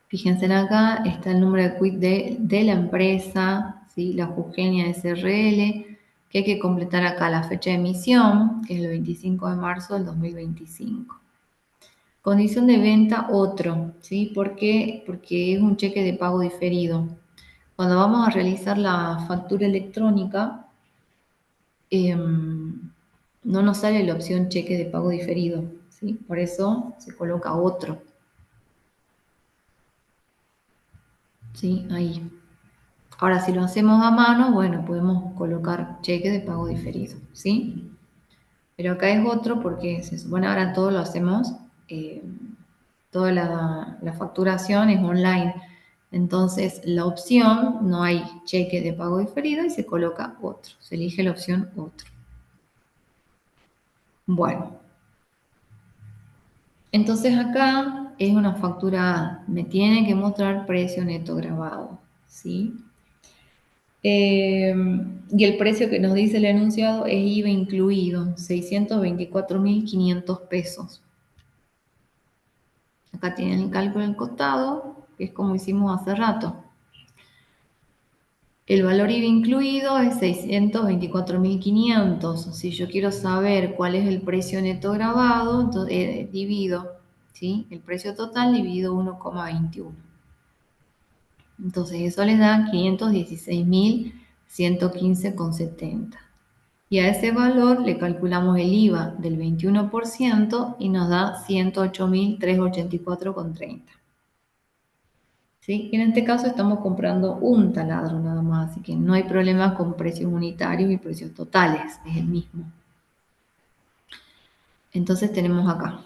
Fíjense acá, está el número de quit de la empresa, ¿sí? La Jujeña SRL, que hay que completar acá la fecha de emisión, que es el 25 de marzo del 2025. Condición de venta, otro, ¿sí? ¿Por qué? Porque es un cheque de pago diferido. Cuando vamos a realizar la factura electrónica, no nos sale la opción cheque de pago diferido, ¿sí? Por eso se coloca otro, ¿sí? Ahí. Ahora, si lo hacemos a mano, bueno, podemos colocar cheque de pago diferido, ¿sí? Pero acá es otro porque se supone ahora todo lo hacemos, toda la facturación es online. Entonces, la opción, no hay cheque de pago diferido y se coloca otro. Se elige la opción otro. Bueno, entonces acá es una factura A. Me tiene que mostrar precio neto grabado, ¿sí? Y el precio que nos dice el enunciado es IVA incluido, 624.500 pesos. Acá tienen el cálculo al costado, que es como hicimos hace rato. El valor IVA incluido es 624.500. Si yo quiero saber cuál es el precio neto grabado, entonces divido, ¿sí? El precio total dividido 1,21. Entonces eso les da 516.115,70. Y a ese valor le calculamos el IVA del 21% y nos da 108.384,30. ¿Sí? En este caso estamos comprando un taladro nada más, así que no hay problema con precios unitarios y precios totales, es el mismo. Entonces tenemos acá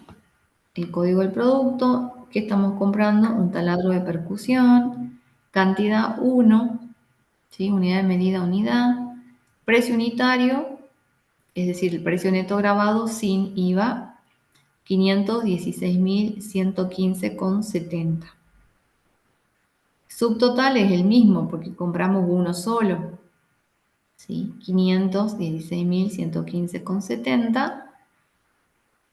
el código del producto, que estamos comprando, un taladro de percusión, cantidad 1, ¿sí? Unidad de medida, unidad, precio unitario, es decir, el precio neto grabado sin IVA, 516.115,70. Subtotal es el mismo porque compramos uno solo, ¿sí? 516.115,70.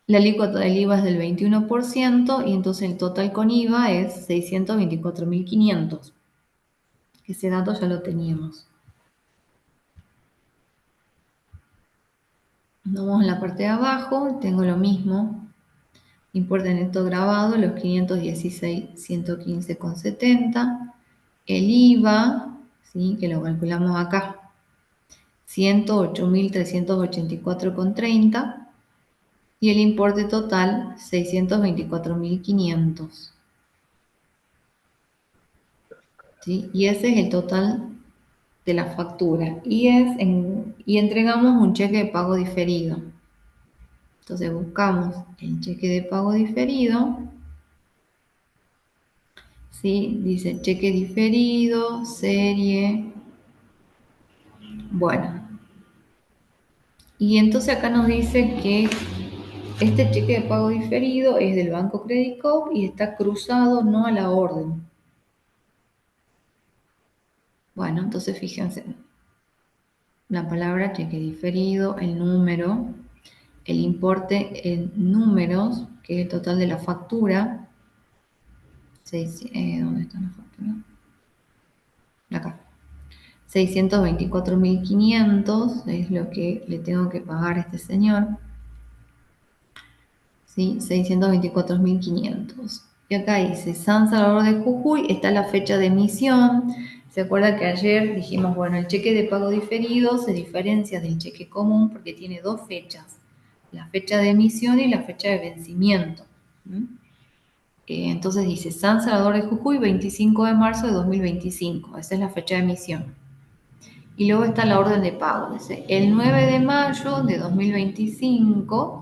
La alícuota del IVA es del 21% y entonces el total con IVA es 624.500. Ese dato ya lo teníamos. Nos vamos en la parte de abajo, tengo lo mismo. Importe neto grabado, los 516.115,70. El IVA, ¿sí? Que lo calculamos acá, 108.384,30. Y el importe total, 624.500. ¿Sí? Y ese es el total de la factura. Y entregamos un cheque de pago diferido. Entonces buscamos el cheque de pago diferido. ¿Sí? Dice cheque diferido, serie. Bueno. Y entonces acá nos dice que este cheque de pago diferido es del Banco Credit Coop y está cruzado no a la orden. Bueno, entonces fíjense. La palabra cheque diferido, el número, el importe en números, que es el total de la factura. ¿Dónde está la factura? Acá. 624.500 es lo que le tengo que pagar a este señor. ¿Sí? 624.500. Y acá dice San Salvador de Jujuy, está la fecha de emisión. ¿Se acuerda que ayer dijimos, bueno, el cheque de pago diferido se diferencia del cheque común porque tiene dos fechas, la fecha de emisión y la fecha de vencimiento? ¿Mm? Entonces dice San Salvador de Jujuy, 25 de marzo de 2025, esa es la fecha de emisión. Y luego está la orden de pago, dice el 9 de mayo de 2025,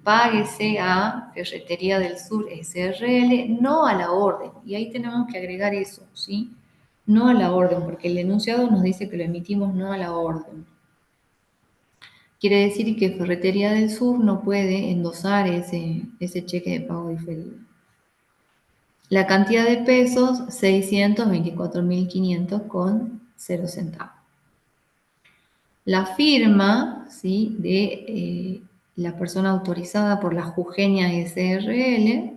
páguese a Ferretería del Sur SRL, no a la orden. Y ahí tenemos que agregar eso, ¿sí? No a la orden, porque el enunciado nos dice que lo emitimos no a la orden. Quiere decir que Ferretería del Sur no puede endosar ese cheque de pago diferido. La cantidad de pesos, 624.500 con 0 centavos. La firma, ¿sí?, de la persona autorizada por la Jujeña SRL,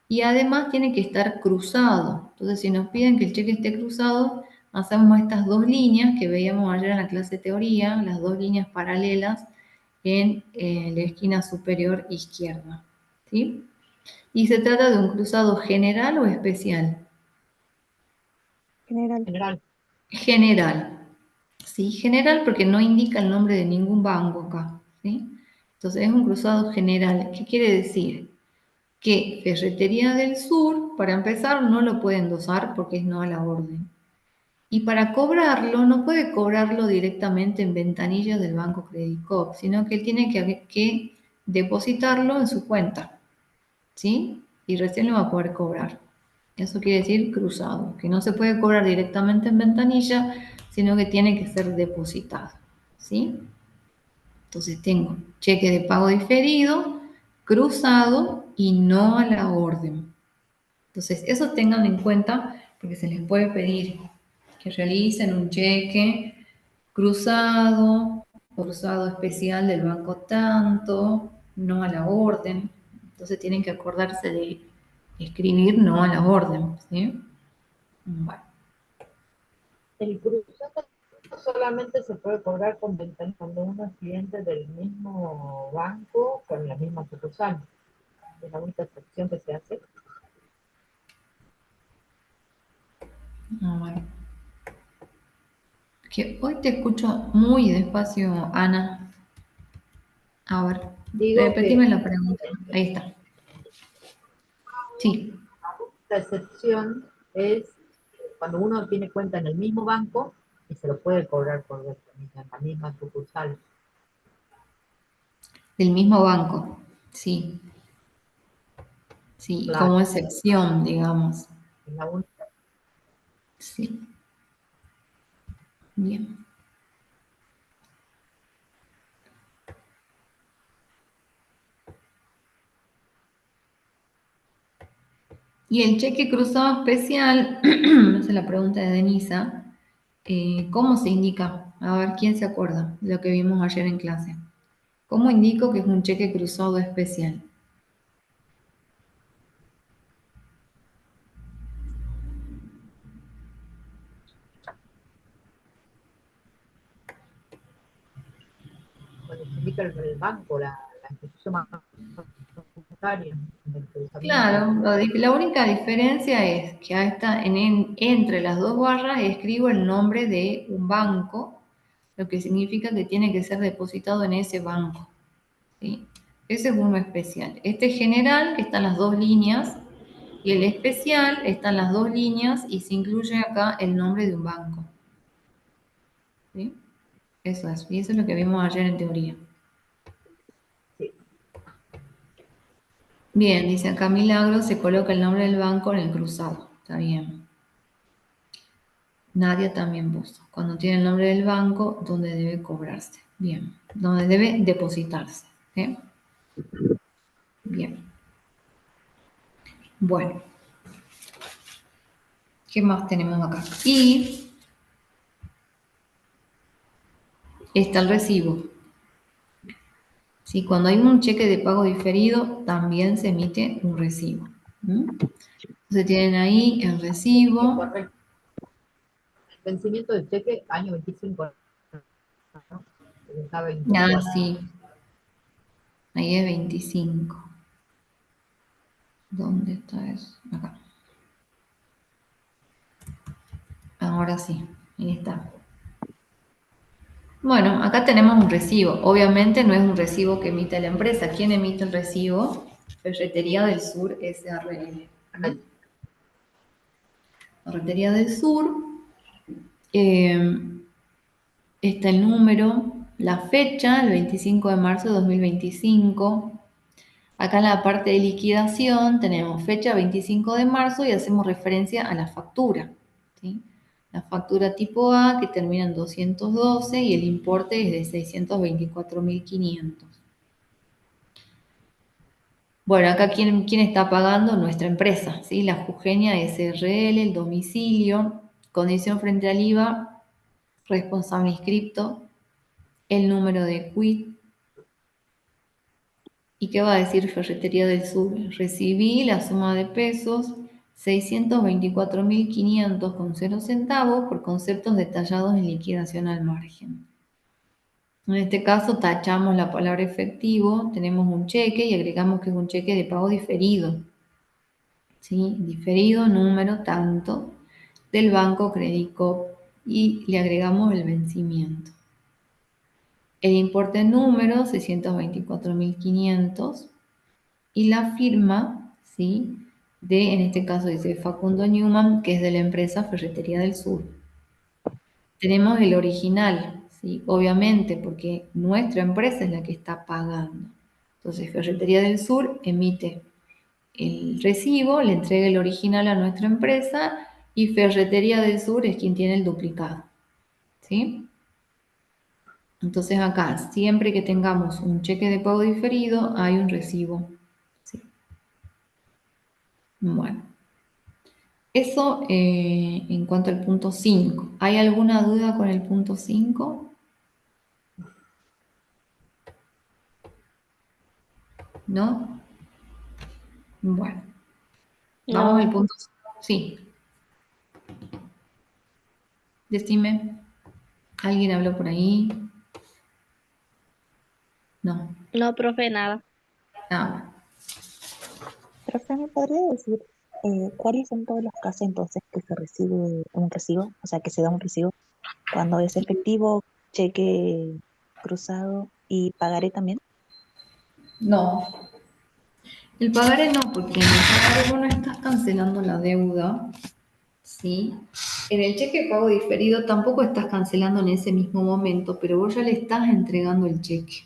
y además tiene que estar cruzado. Entonces, si nos piden que el cheque esté cruzado, hacemos estas dos líneas que veíamos ayer en la clase de teoría, las dos líneas paralelas en la esquina superior izquierda, ¿sí? Y se trata de un cruzado general o especial. General. General. General. ¿Sí? General porque no indica el nombre de ningún banco acá, ¿sí? Entonces es un cruzado general. ¿Qué quiere decir? Que Ferretería del Sur, para empezar, no lo puede endosar porque es no a la orden. Y para cobrarlo, no puede cobrarlo directamente en ventanillas del Banco Credit Coop, sino que él tiene que depositarlo en su cuenta, ¿sí? Y recién lo va a poder cobrar. Eso quiere decir cruzado, que no se puede cobrar directamente en ventanilla, sino que tiene que ser depositado, ¿sí? Entonces tengo cheque de pago diferido, cruzado y no a la orden. Entonces, eso tengan en cuenta porque se les puede pedir que realicen un cheque cruzado, cruzado especial del banco tanto, no a la orden. Entonces tienen que acordarse de escribir no a la orden, ¿sí? Bueno. El cruzado solamente se puede cobrar con ventanilla cuando uno es cliente del mismo banco con la misma sucursal. Es la única excepción que se hace. Bueno. Que hoy te escucho muy despacio, Ana. A ver, Digo repetime que la pregunta. Ahí está. Sí. la excepción es cuando uno tiene cuenta en el mismo banco y se lo puede cobrar por ventanilla, en la misma sucursal. Del mismo banco, sí. Sí, Claro, como excepción, digamos. es la única. Sí. Bien. Y el cheque cruzado especial, esa es la pregunta de Denisa, ¿cómo se indica? A ver, ¿quién se acuerda de lo que vimos ayer en clase? ¿Cómo indico que es un cheque cruzado especial? Cuando se indica el banco, la institución bancaria, el cruzamiento. Claro, la única diferencia es que entre las dos barras escribo el nombre de un banco, lo que significa que tiene que ser depositado en ese banco, ¿sí? Ese es uno especial. Este general, que están las dos líneas, y el especial están las dos líneas y se incluye acá el nombre de un banco, ¿sí? Eso es, y eso es lo que vimos ayer en teoría. Sí. Bien, dice acá Milagro, se coloca el nombre del banco en el cruzado. Está bien. Nadia también puso. Cuando tiene el nombre del banco, donde debe cobrarse. Bien. Donde debe depositarse. ¿Sí? Bien. Bueno. ¿Qué más tenemos acá? Y está el recibo. ¿Sí? Cuando hay un cheque de pago diferido, también se emite un recibo. Entonces tienen ahí el Sí, recibo. correcto. Vencimiento de cheque, año 25, ¿no? Está Ah, 24. sí, ahí es 25. ¿Dónde está eso? Acá. Ahora sí, ahí está. Bueno, acá tenemos un recibo. Obviamente no es un recibo que emite la empresa. ¿Quién emite el recibo? Ferretería del Sur SRL. ¿No? Ferretería del Sur. eh, Está el número, la fecha, el 25 de marzo de 2025. Acá en la parte de liquidación tenemos fecha 25 de marzo y hacemos referencia a la factura, ¿sí? La factura tipo A que termina en 212 y el importe es de 624.500. Bueno, acá ¿quién está pagando? Nuestra empresa, ¿sí? La Jujeña SRL, el domicilio, condición frente al IVA, responsable inscripto, el número de quit. ¿Y qué va a decir Ferretería del Sur? Recibí la suma de pesos 624.500 con 0 centavos por conceptos detallados en liquidación al margen. En este caso tachamos la palabra efectivo, tenemos un cheque y agregamos que es un cheque de pago diferido. ¿Sí? Diferido, número, tanto, del banco Credit Coop y le agregamos el vencimiento. El importe número 624.500 y la firma, ¿sí? En este caso dice Facundo Newman, que es de la empresa Ferretería del Sur. Tenemos el original, ¿sí? Obviamente, porque nuestra empresa es la que está pagando. Entonces, Ferretería del Sur emite el recibo, le entrega el original a nuestra empresa y Ferretería del Sur es quien tiene el duplicado, ¿sí? Entonces acá, siempre que tengamos un cheque de pago diferido, hay un recibo, ¿sí? Bueno. Eso en cuanto al punto 5. ¿Hay alguna duda con el punto 5? ¿No? Bueno, vamos al No, punto 5. Sí, decime. ¿Alguien habló por ahí? No. no, profe, nada. Ah, Profe, ¿me podría decir cuáles son todos los casos entonces que se recibe un recibo? O sea, que se da un recibo cuando es efectivo, cheque cruzado y pagaré también. no. El pagaré no, porque en el pagaré vos no estás cancelando la deuda, ¿sí? En el cheque de pago diferido tampoco estás cancelando en ese mismo momento, pero vos ya le estás entregando el cheque.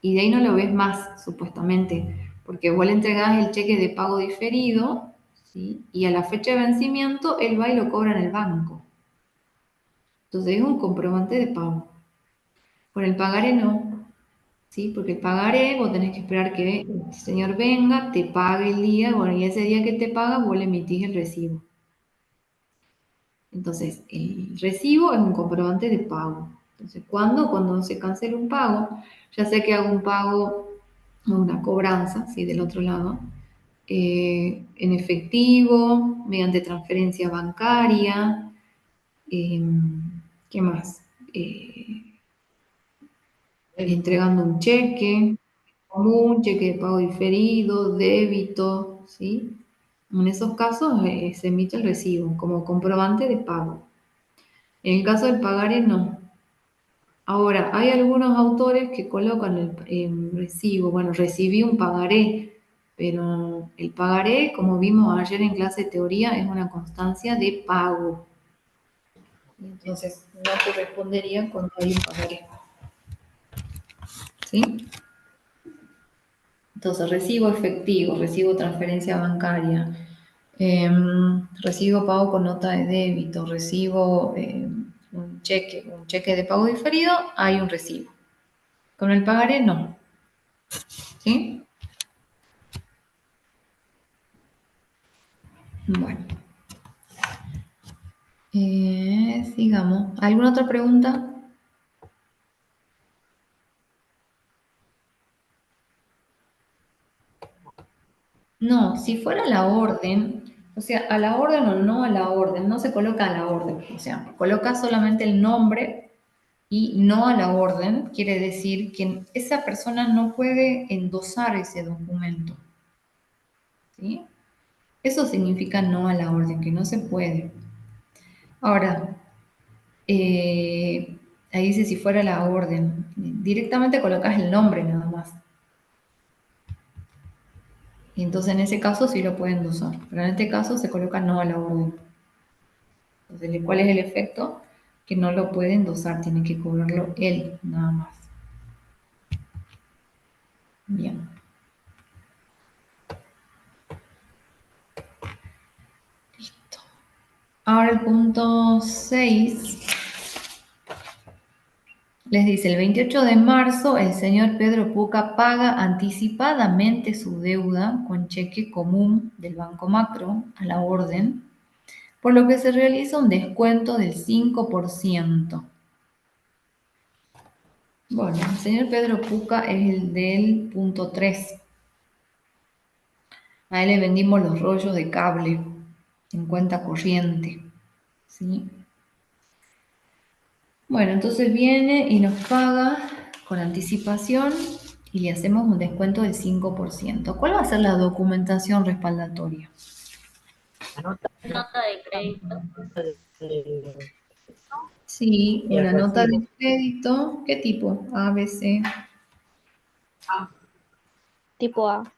Y de ahí no lo ves más, supuestamente, porque vos le entregás el cheque de pago diferido, ¿sí? Y a la fecha de vencimiento él va y lo cobra en el banco. Entonces es un comprobante de pago. Con el pagaré no, ¿sí? Porque el pagaré vos tenés que esperar que el señor venga, te pague el día, bueno, y ese día que te paga vos le emitís el recibo. Entonces, el recibo es un comprobante de pago. Entonces, ¿cuándo? Cuando se cancela un pago, ya sea que hago un pago o una cobranza, ¿sí? Del otro lado, en efectivo, mediante transferencia bancaria, eh, ¿qué más? Entregando un cheque común, cheque de pago diferido, débito, ¿sí? En esos casos se emite el recibo como comprobante de pago. En el caso del pagaré, no. Ahora, hay algunos autores que colocan el recibo. Bueno, recibí un pagaré, pero el pagaré, como vimos ayer en clase de teoría, es una constancia de pago. Entonces, no correspondería cuando hay un pagaré. ¿Sí? Entonces, recibo efectivo, recibo transferencia bancaria, recibo pago con nota de débito, recibo un cheque de pago diferido, hay un recibo. Con el pagaré, no. ¿Sí? Bueno, sigamos. ¿Alguna otra pregunta? No, si fuera la orden, O sea, a la orden o no a la orden, no se coloca a la orden. O sea, coloca solamente el nombre y no a la orden, quiere decir que esa persona no puede endosar ese documento. ¿Sí? Eso significa no a la orden, que no se puede. Ahora, ahí dice si fuera la orden. Directamente colocas el nombre nada más. Y entonces en ese caso sí lo pueden endosar. Pero en este caso se coloca no a la orden. Entonces, ¿cuál es el efecto? Que no lo puede endosar, tiene que cobrarlo él, nada más. Bien. Listo. Ahora el punto 6 les dice, el 28 de marzo el señor Pedro Puca paga anticipadamente su deuda con cheque común del Banco Macro a la orden, por lo que se realiza un descuento del 5%. Bueno, el señor Pedro Puca es el del punto 3. A él le vendimos los rollos de cable en cuenta corriente. ¿Sí? Bueno, entonces viene y nos paga con anticipación y le hacemos un descuento del 5%. ¿Cuál va a ser la documentación respaldatoria? Anota Nota de crédito. el, Sí, y el una nota recibo. de crédito. ¿Qué tipo? A, B, C. Tipo A.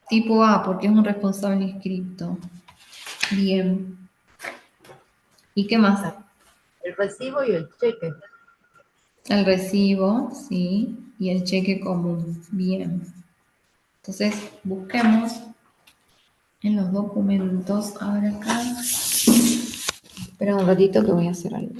Tipo A, porque es un responsable inscripto. Bien. ¿Y qué más? El recibo y el cheque. El recibo, sí, y el cheque común. Bien. Entonces, busquemos en los documentos. Ahora acá. Espera un ratito que voy a hacer algo.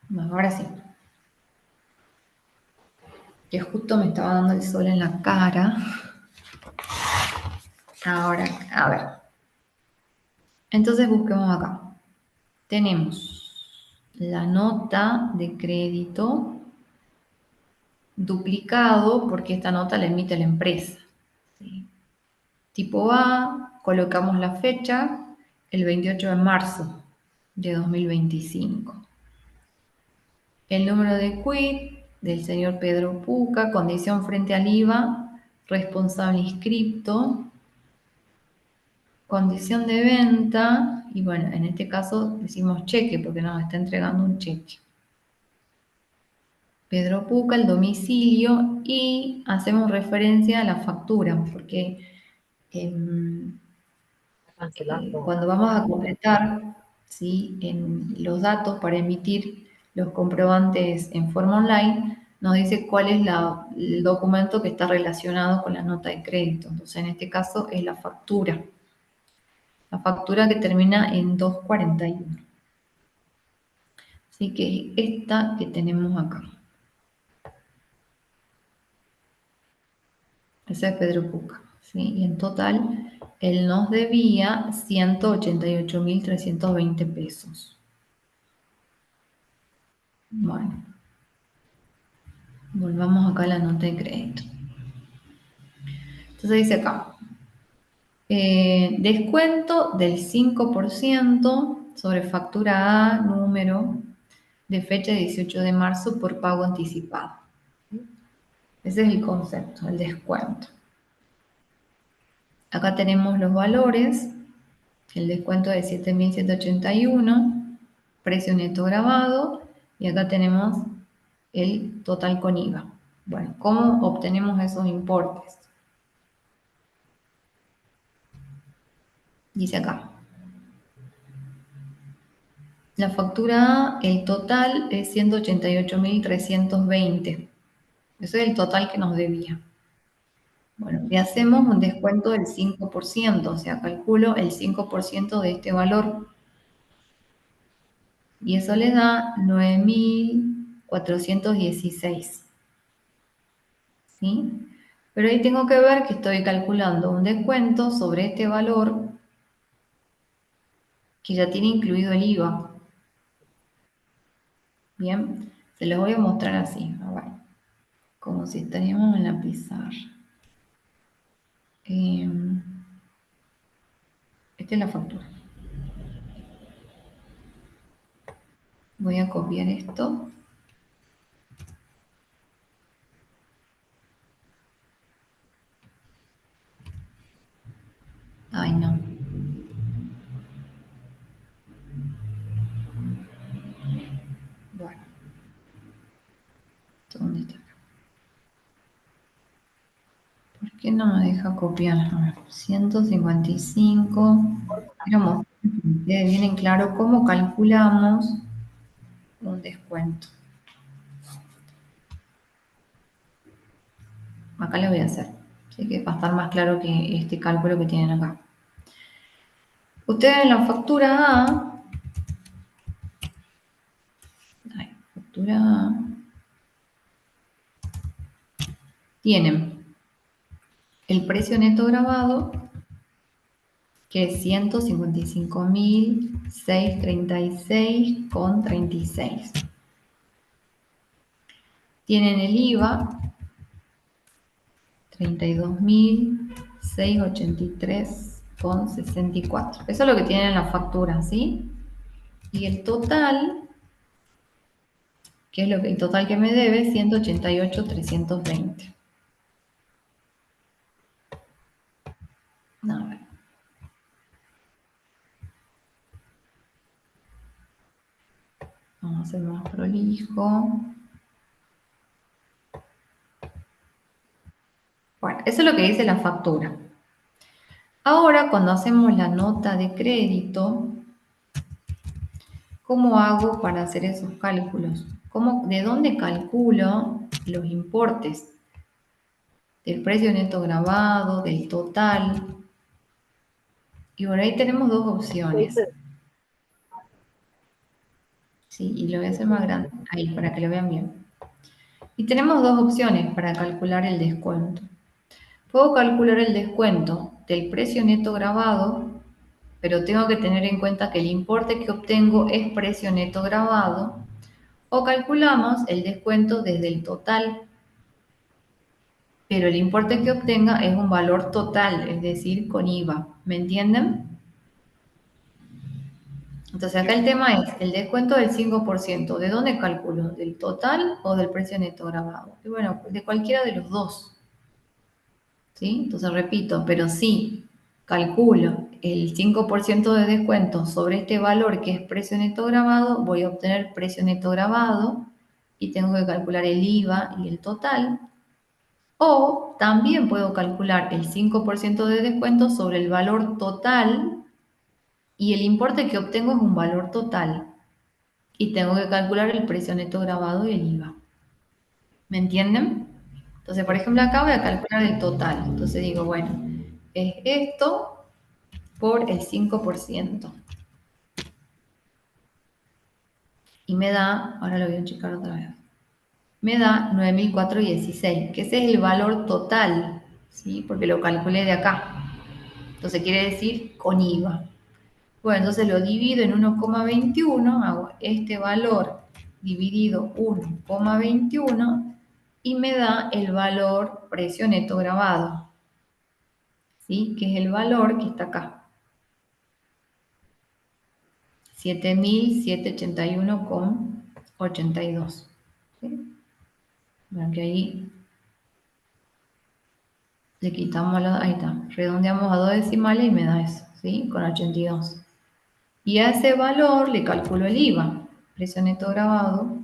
Bueno, ahora sí. Que justo me estaba dando el sol en la cara. Ahora, a ver. Entonces busquemos acá. Tenemos la nota de crédito duplicado porque esta nota la emite la empresa. ¿Sí? Tipo A, colocamos la fecha, el 28 de marzo de 2025. El número de quit del señor Pedro Puca, condición frente al IVA, responsable inscripto, condición de venta, y bueno, en este caso decimos cheque porque nos está entregando un cheque. Pedro Puca, el domicilio, y hacemos referencia a la factura, porque Cancelando. cuando vamos a completar, ¿sí?, en los datos para emitir los comprobantes en forma online, nos dice cuál es el documento que está relacionado con la nota de crédito. Entonces, en este caso es la factura. La factura que termina en 241. Así que esta que tenemos acá. Ese es Pedro Puca. ¿Sí? Y en total, él nos debía 188.320 pesos. Bueno, volvamos acá a la nota de crédito. Entonces dice acá, descuento del 5% sobre factura A, número, de fecha 18 de marzo por pago anticipado. Ese es el concepto, el descuento. Acá tenemos los valores, el descuento de 7.181, precio neto grabado, y acá tenemos el total con IVA. Bueno, ¿cómo obtenemos esos importes? Dice acá. La factura A, el total es 188.320. Ese es el total que nos debía. Bueno, le hacemos un descuento del 5%, o sea, calculo el 5% de este valor. Y eso le da 9.416. ¿Sí? Pero ahí tengo que ver que estoy calculando un descuento sobre este valor que ya tiene incluido el IVA. Bien, se los voy a mostrar así, a ver, como si estaríamos en la pizarra. Esta es la factura. Voy a copiar esto. Ay, no. Bueno, ¿dónde está? ¿Por qué no me deja copiar? A ver, 155. Quiero mostrar que quede bien en claro cómo calculamos un descuento. Acá lo voy a hacer. Así que va a estar más claro que este cálculo que tienen acá. Ustedes en la factura A, factura A, tienen el precio neto grabado, que es 155.636,36. Tienen el IVA, 32.683,64. Eso es lo que tienen en la factura, ¿sí? Y el total, que es el total que me debe, 188.320. A ver. Vamos a hacer más prolijo. Bueno, eso es lo que dice la factura. Ahora, cuando hacemos la nota de crédito, ¿cómo hago para hacer esos cálculos? ¿De dónde calculo los importes? Del precio neto grabado, del total. Y por ahí tenemos dos opciones. Sí, y lo voy a hacer más grande, ahí, para que lo vean bien. Y tenemos dos opciones para calcular el descuento. Puedo calcular el descuento del precio neto grabado, pero tengo que tener en cuenta que el importe que obtengo es precio neto grabado, o calculamos el descuento desde el total, pero el importe que obtenga es un valor total, es decir, con IVA. ¿Me entienden? Entonces acá el tema es el descuento del 5%. ¿De dónde calculo? ¿Del total o del precio neto grabado? Y bueno, de cualquiera de los dos. ¿Sí? Entonces repito, pero sí calculo el 5% de descuento sobre este valor que es precio neto grabado, voy a obtener precio neto grabado y tengo que calcular el IVA y el total. O también puedo calcular el 5% de descuento sobre el valor total y el importe que obtengo es un valor total. Y tengo que calcular el precio neto grabado y el IVA. ¿Me entienden? Entonces, por ejemplo, acá voy a calcular el total. Entonces digo, bueno, es esto por el 5%. Y me da, ahora lo voy a checar otra vez, me da 9.416, que ese es el valor total, ¿sí? Porque lo calculé de acá. Entonces quiere decir con IVA. Bueno, entonces lo divido en 1,21, hago este valor dividido 1,21 y me da el valor precio neto grabado, ¿sí? Que es el valor que está acá. 7.781,82. ¿Sí? Bueno, que ahí le quitamos ahí está, redondeamos a 2 decimales y me da eso, ¿sí? Con 82. Y a ese valor le calculo el IVA, precio neto grabado,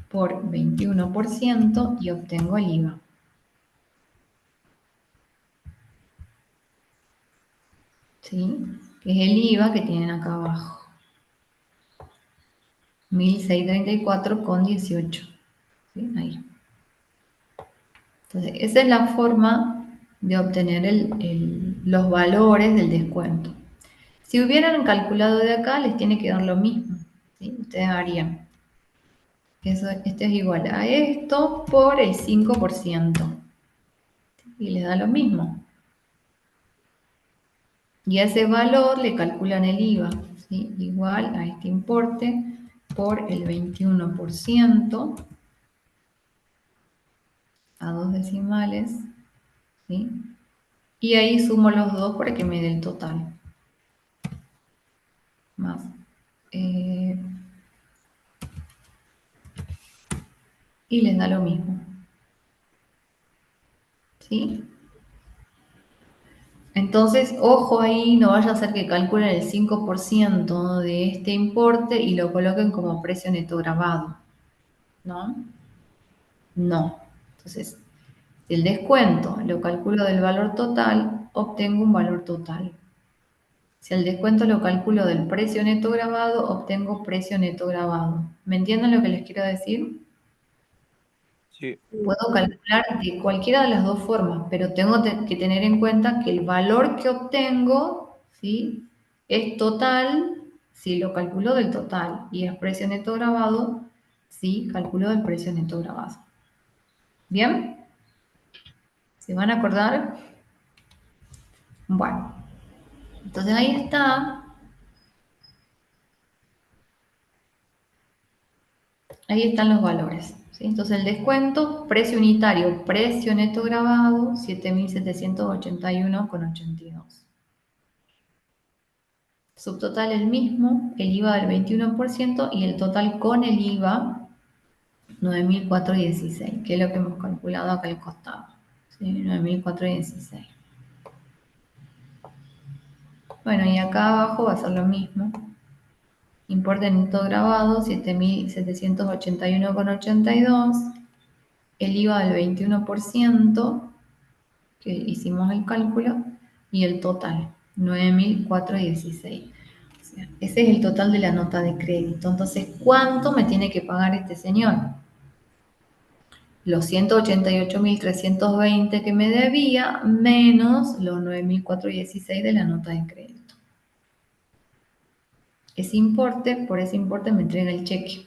por 21% y obtengo el IVA. ¿Sí? Que es el IVA que tienen acá abajo. 1.634,18. ¿Sí? Ahí. Entonces, esa es la forma de obtener los valores del descuento. Si hubieran calculado de acá, les tiene que dar lo mismo. ¿Sí? Ustedes harían. Esto es igual a esto por el 5%. Y les da lo mismo. Y a ese valor le calculan el IVA, ¿sí? Igual a este importe por el 21%, a 2 decimales, ¿sí? Y ahí sumo los dos para que me dé el total. Más. Y les da lo mismo. ¿Sí? Entonces, ojo ahí, no vaya a ser que calculen el 5% de este importe y lo coloquen como precio neto grabado. ¿No? No. Entonces, si el descuento lo calculo del valor total, obtengo un valor total. Si el descuento lo calculo del precio neto grabado, obtengo precio neto grabado. ¿Me entienden lo que les quiero decir? Sí. Puedo calcular de cualquiera de las dos formas, pero tengo que tener en cuenta que el valor que obtengo, ¿sí?, es total si lo calculo del total y es precio neto grabado si calculo del precio neto grabado. ¿Bien? ¿Se van a acordar? Bueno, entonces ahí está. Ahí están los valores, ¿sí? Entonces el descuento, precio unitario, precio neto grabado, 7.781,82. Subtotal el mismo, el IVA del 21% y el total con el IVA 9.416, que es lo que hemos calculado acá al costado. ¿Sí? 9.416. Bueno, y acá abajo va a ser lo mismo. Importe neto grabado 7.781,82. El IVA del 21%, que hicimos el cálculo, y el total, 9.416. O sea, ese es el total de la nota de crédito. Entonces, ¿cuánto me tiene que pagar este señor? Los 188.320 que me debía, menos los 9.416 de la nota de crédito. Ese importe, por ese importe me entrega el cheque.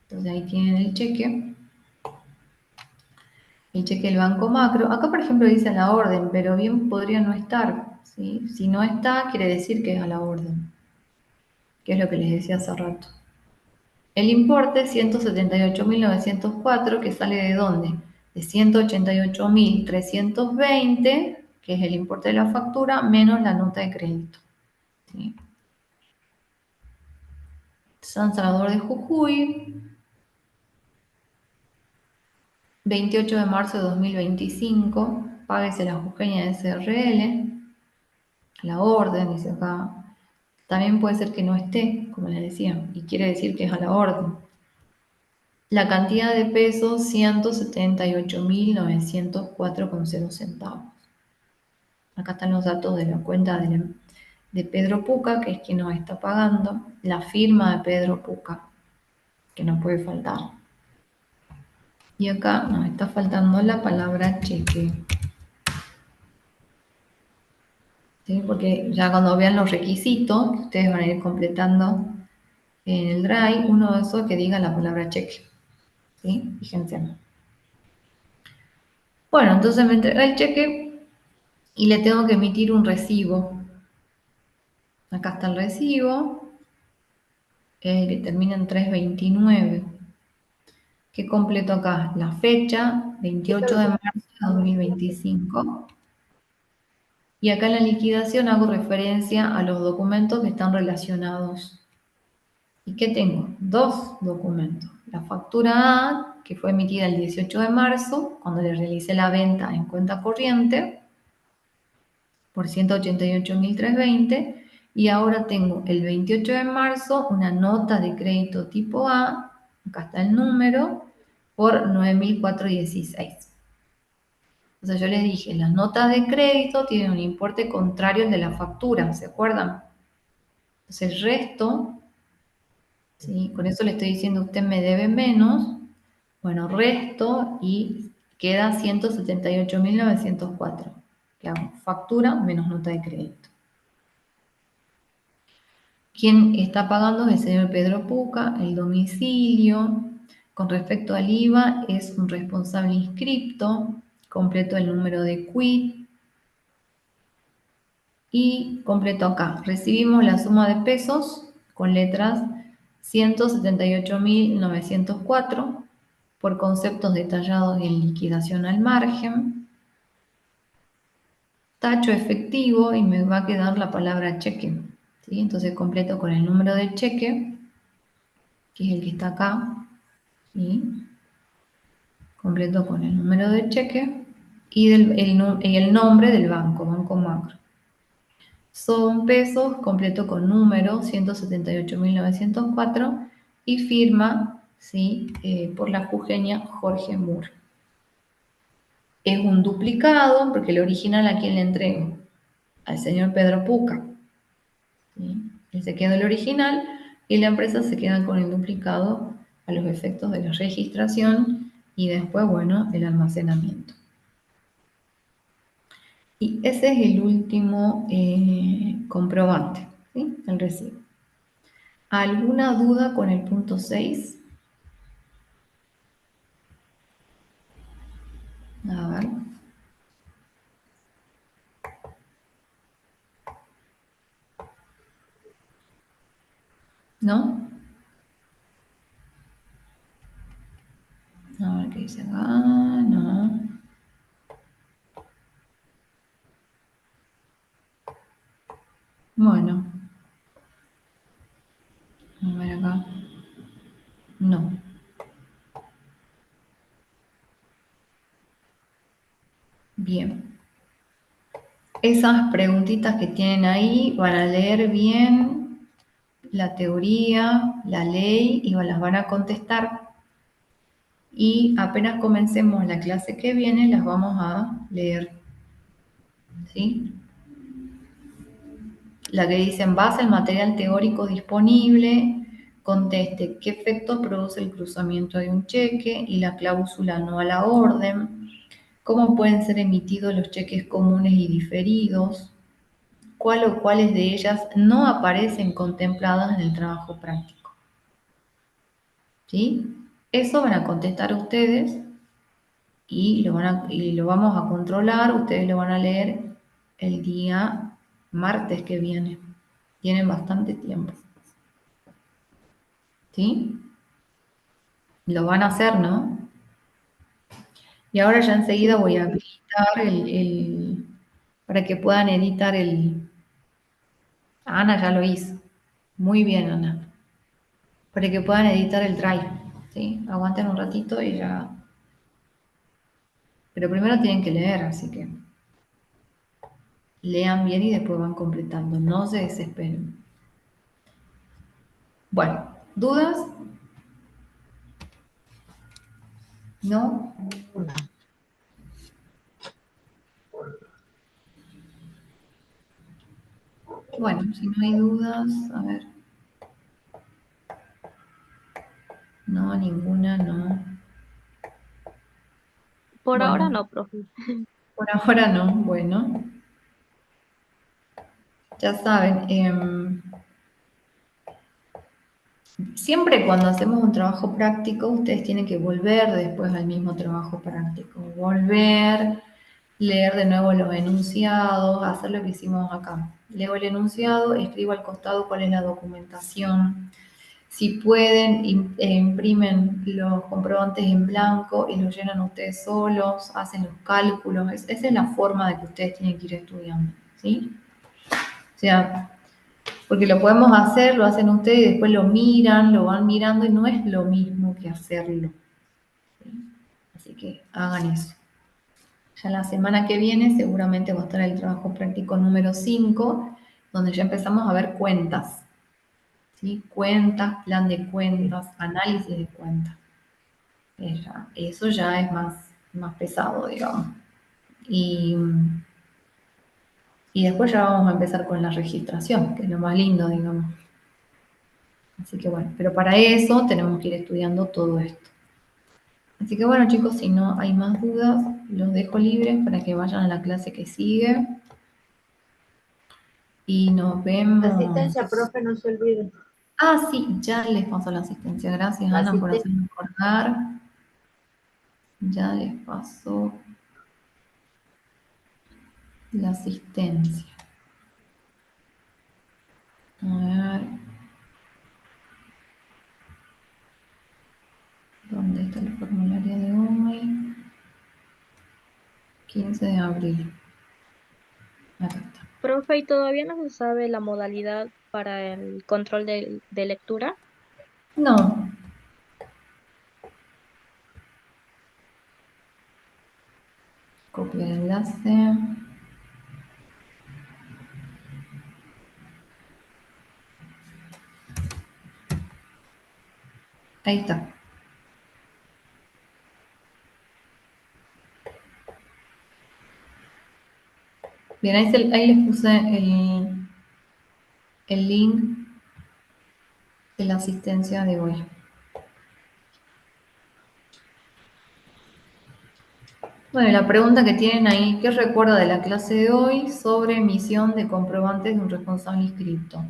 Entonces ahí tienen el cheque. El cheque del Banco Macro. Acá, por ejemplo, dice a la orden, pero bien podría no estar, ¿sí? Si no está, quiere decir que es a la orden, que es lo que les decía hace rato. El importe 178.904, que sale ¿de dónde? De 188.320, que es el importe de la factura, menos la nota de crédito. ¿Sí? San Salvador de Jujuy, 28 de marzo de 2025, páguese la jujeña de SRL, la orden, dice acá. También puede ser que no esté, como les decía, y quiere decir que es a la orden. La cantidad de pesos, 178.904,0 centavos. Acá están los datos de la cuenta de Pedro Puca, que es quien nos está pagando. La firma de Pedro Puca, que no puede faltar. Y acá nos está faltando la palabra cheque. ¿Sí? Porque ya cuando vean los requisitos, ustedes van a ir completando en el Drive, uno de esos que diga la palabra cheque. ¿Sí? Fíjense. Bueno, entonces me entrega el cheque y le tengo que emitir un recibo. Acá está el recibo, que termina en 329. ¿Qué completo acá? La fecha, 28 de marzo de 2025. Y acá en la liquidación hago referencia a los documentos que están relacionados. ¿Y qué tengo? Dos documentos. La factura A, que fue emitida el 18 de marzo, cuando le realicé la venta en cuenta corriente, por 188.320, y ahora tengo el 28 de marzo una nota de crédito tipo A, acá está el número, por 9.416. Entonces yo les dije, las notas de crédito tienen un importe contrario al de la factura, ¿se acuerdan? Entonces el resto, ¿sí? Con eso le estoy diciendo, usted me debe menos, bueno, resto y queda 178.904, que hago factura menos nota de crédito. ¿Quién está pagando? Es el señor Pedro Puca. El domicilio, con respecto al IVA, es un responsable inscripto. Completo el número de quit. Y completo acá. Recibimos la suma de pesos con letras 178.904 por conceptos detallados en liquidación al margen. Tacho efectivo y me va a quedar la palabra cheque. ¿Sí? Entonces completo con el número de cheque, que es el que está acá. ¿Sí? Completo con el número de cheque y el nombre del banco, Banco Macro. Son pesos, completo con número 178.904 y firma, ¿sí? Por la jujeña Jorge Moore. Es un duplicado porque el original a quién le entrego, al señor Pedro Puca. ¿Sí? Él se queda el original y la empresa se queda con el duplicado a los efectos de la registración y después, bueno, el almacenamiento. Y ese es el último comprobante, ¿sí? El recibo. ¿Alguna duda con el punto 6? A ver. ¿No? A ver qué dice acá. No. Bueno. A ver acá. No. Bien. Esas preguntitas que tienen ahí van a leer bien la teoría, la ley y las van a contestar. Y apenas comencemos la clase que viene, las vamos a leer. ¿Sí? La que dice, en base al material teórico disponible, conteste qué efectos produce el cruzamiento de un cheque y la cláusula no a la orden, cómo pueden ser emitidos los cheques comunes y diferidos, cuál o cuáles de ellas no aparecen contempladas en el trabajo práctico. ¿Sí? Eso van a contestar ustedes y lo vamos a controlar, ustedes lo van a leer el día martes que viene. Tienen bastante tiempo. ¿Sí? Lo van a hacer, ¿no? Y ahora ya enseguida voy a habilitar para que puedan editar el... Ana ya lo hizo. Muy bien, Ana. Para que puedan editar el drive. ¿Sí? Aguanten un ratito y ya... Pero primero tienen que leer, así que... Lean bien y después van completando. No se desesperen. Bueno, ¿dudas? ¿No? Una. Bueno, si no hay dudas, a ver. No, ninguna, no. Por Bueno, ahora no, profe. por ahora no. Bueno, ya saben. Siempre cuando hacemos un trabajo práctico, ustedes tienen que volver después al mismo trabajo práctico. Volver, leer de nuevo los enunciados, hacer lo que hicimos acá. Leo el enunciado, escribo al costado cuál es la documentación. Si pueden, imprimen los comprobantes en blanco y los llenan ustedes solos, hacen los cálculos. Esa es la forma de que ustedes tienen que ir estudiando, ¿sí? O sea, porque lo podemos hacer, lo hacen ustedes y después lo miran, lo van mirando y no es lo mismo que hacerlo. ¿Sí? Así que hagan eso. Ya la semana que viene seguramente va a estar el trabajo práctico número 5, donde ya empezamos a ver cuentas. ¿Sí? Cuentas, plan de cuentas, análisis de cuentas. Eso ya es más pesado, digamos. Y después ya vamos a empezar con la registración, que es lo más lindo, digamos. Así que bueno, pero para eso tenemos que ir estudiando todo esto. Así que bueno, chicos, si no hay más dudas, los dejo libres para que vayan a la clase que sigue. Y nos vemos. La asistencia, profe, no se olviden. Ah, sí, ya les paso la asistencia. Gracias, La Ana, por asistencia. hacerme acordar. Ya les paso la asistencia. A ver. ¿Dónde está el formulario de hoy? 15 de abril. Acá está. Profe, ¿y todavía no se sabe la modalidad para el control de lectura? No. Copiar enlace. Ahí está. Bien, ahí les puse el link de la asistencia de hoy. Bueno, la pregunta que tienen ahí, ¿qué recuerda de la clase de hoy sobre emisión de comprobantes de un responsable inscripto?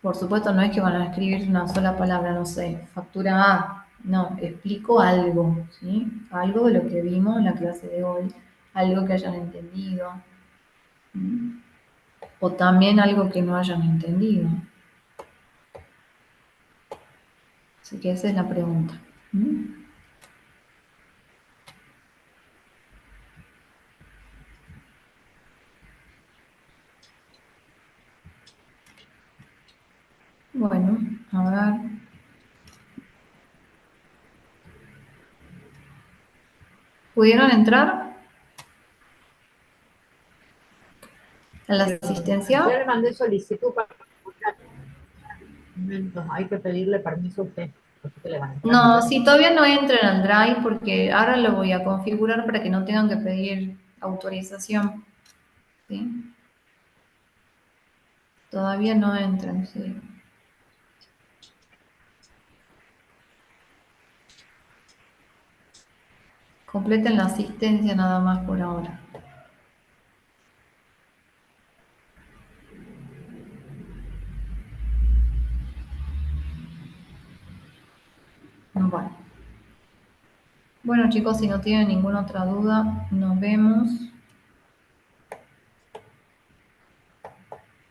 Por supuesto, no es que van a escribir una sola palabra, no sé, factura A. No, explico algo, ¿sí? Algo de lo que vimos en la clase de hoy, algo que hayan entendido. ¿Mm? O también algo que no hayan entendido. Así que esa es la pregunta. ¿Mm? Bueno, a ver. ¿Pudieron entrar a la Ya asistencia? le mandé solicitud para documentos. Hay que pedirle permiso a usted. Así que le van a entrar. No, si todavía no entren al Drive porque ahora lo voy a configurar para que no tengan que pedir autorización. ¿Sí? Todavía no entran, sí. Completen la asistencia nada más por ahora. Bueno. Bueno, chicos, si no tienen ninguna otra duda, nos vemos.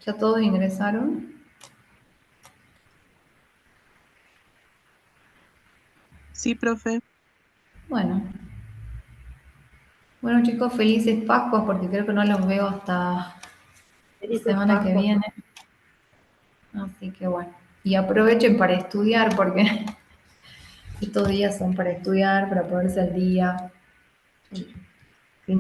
¿Ya todos ingresaron? Sí, profe. Bueno. Bueno, chicos, felices Pascuas porque creo que no los veo hasta la Felices semana que Pascuas. viene. Así que bueno. Y aprovechen para estudiar porque estos días son para estudiar, para ponerse al día.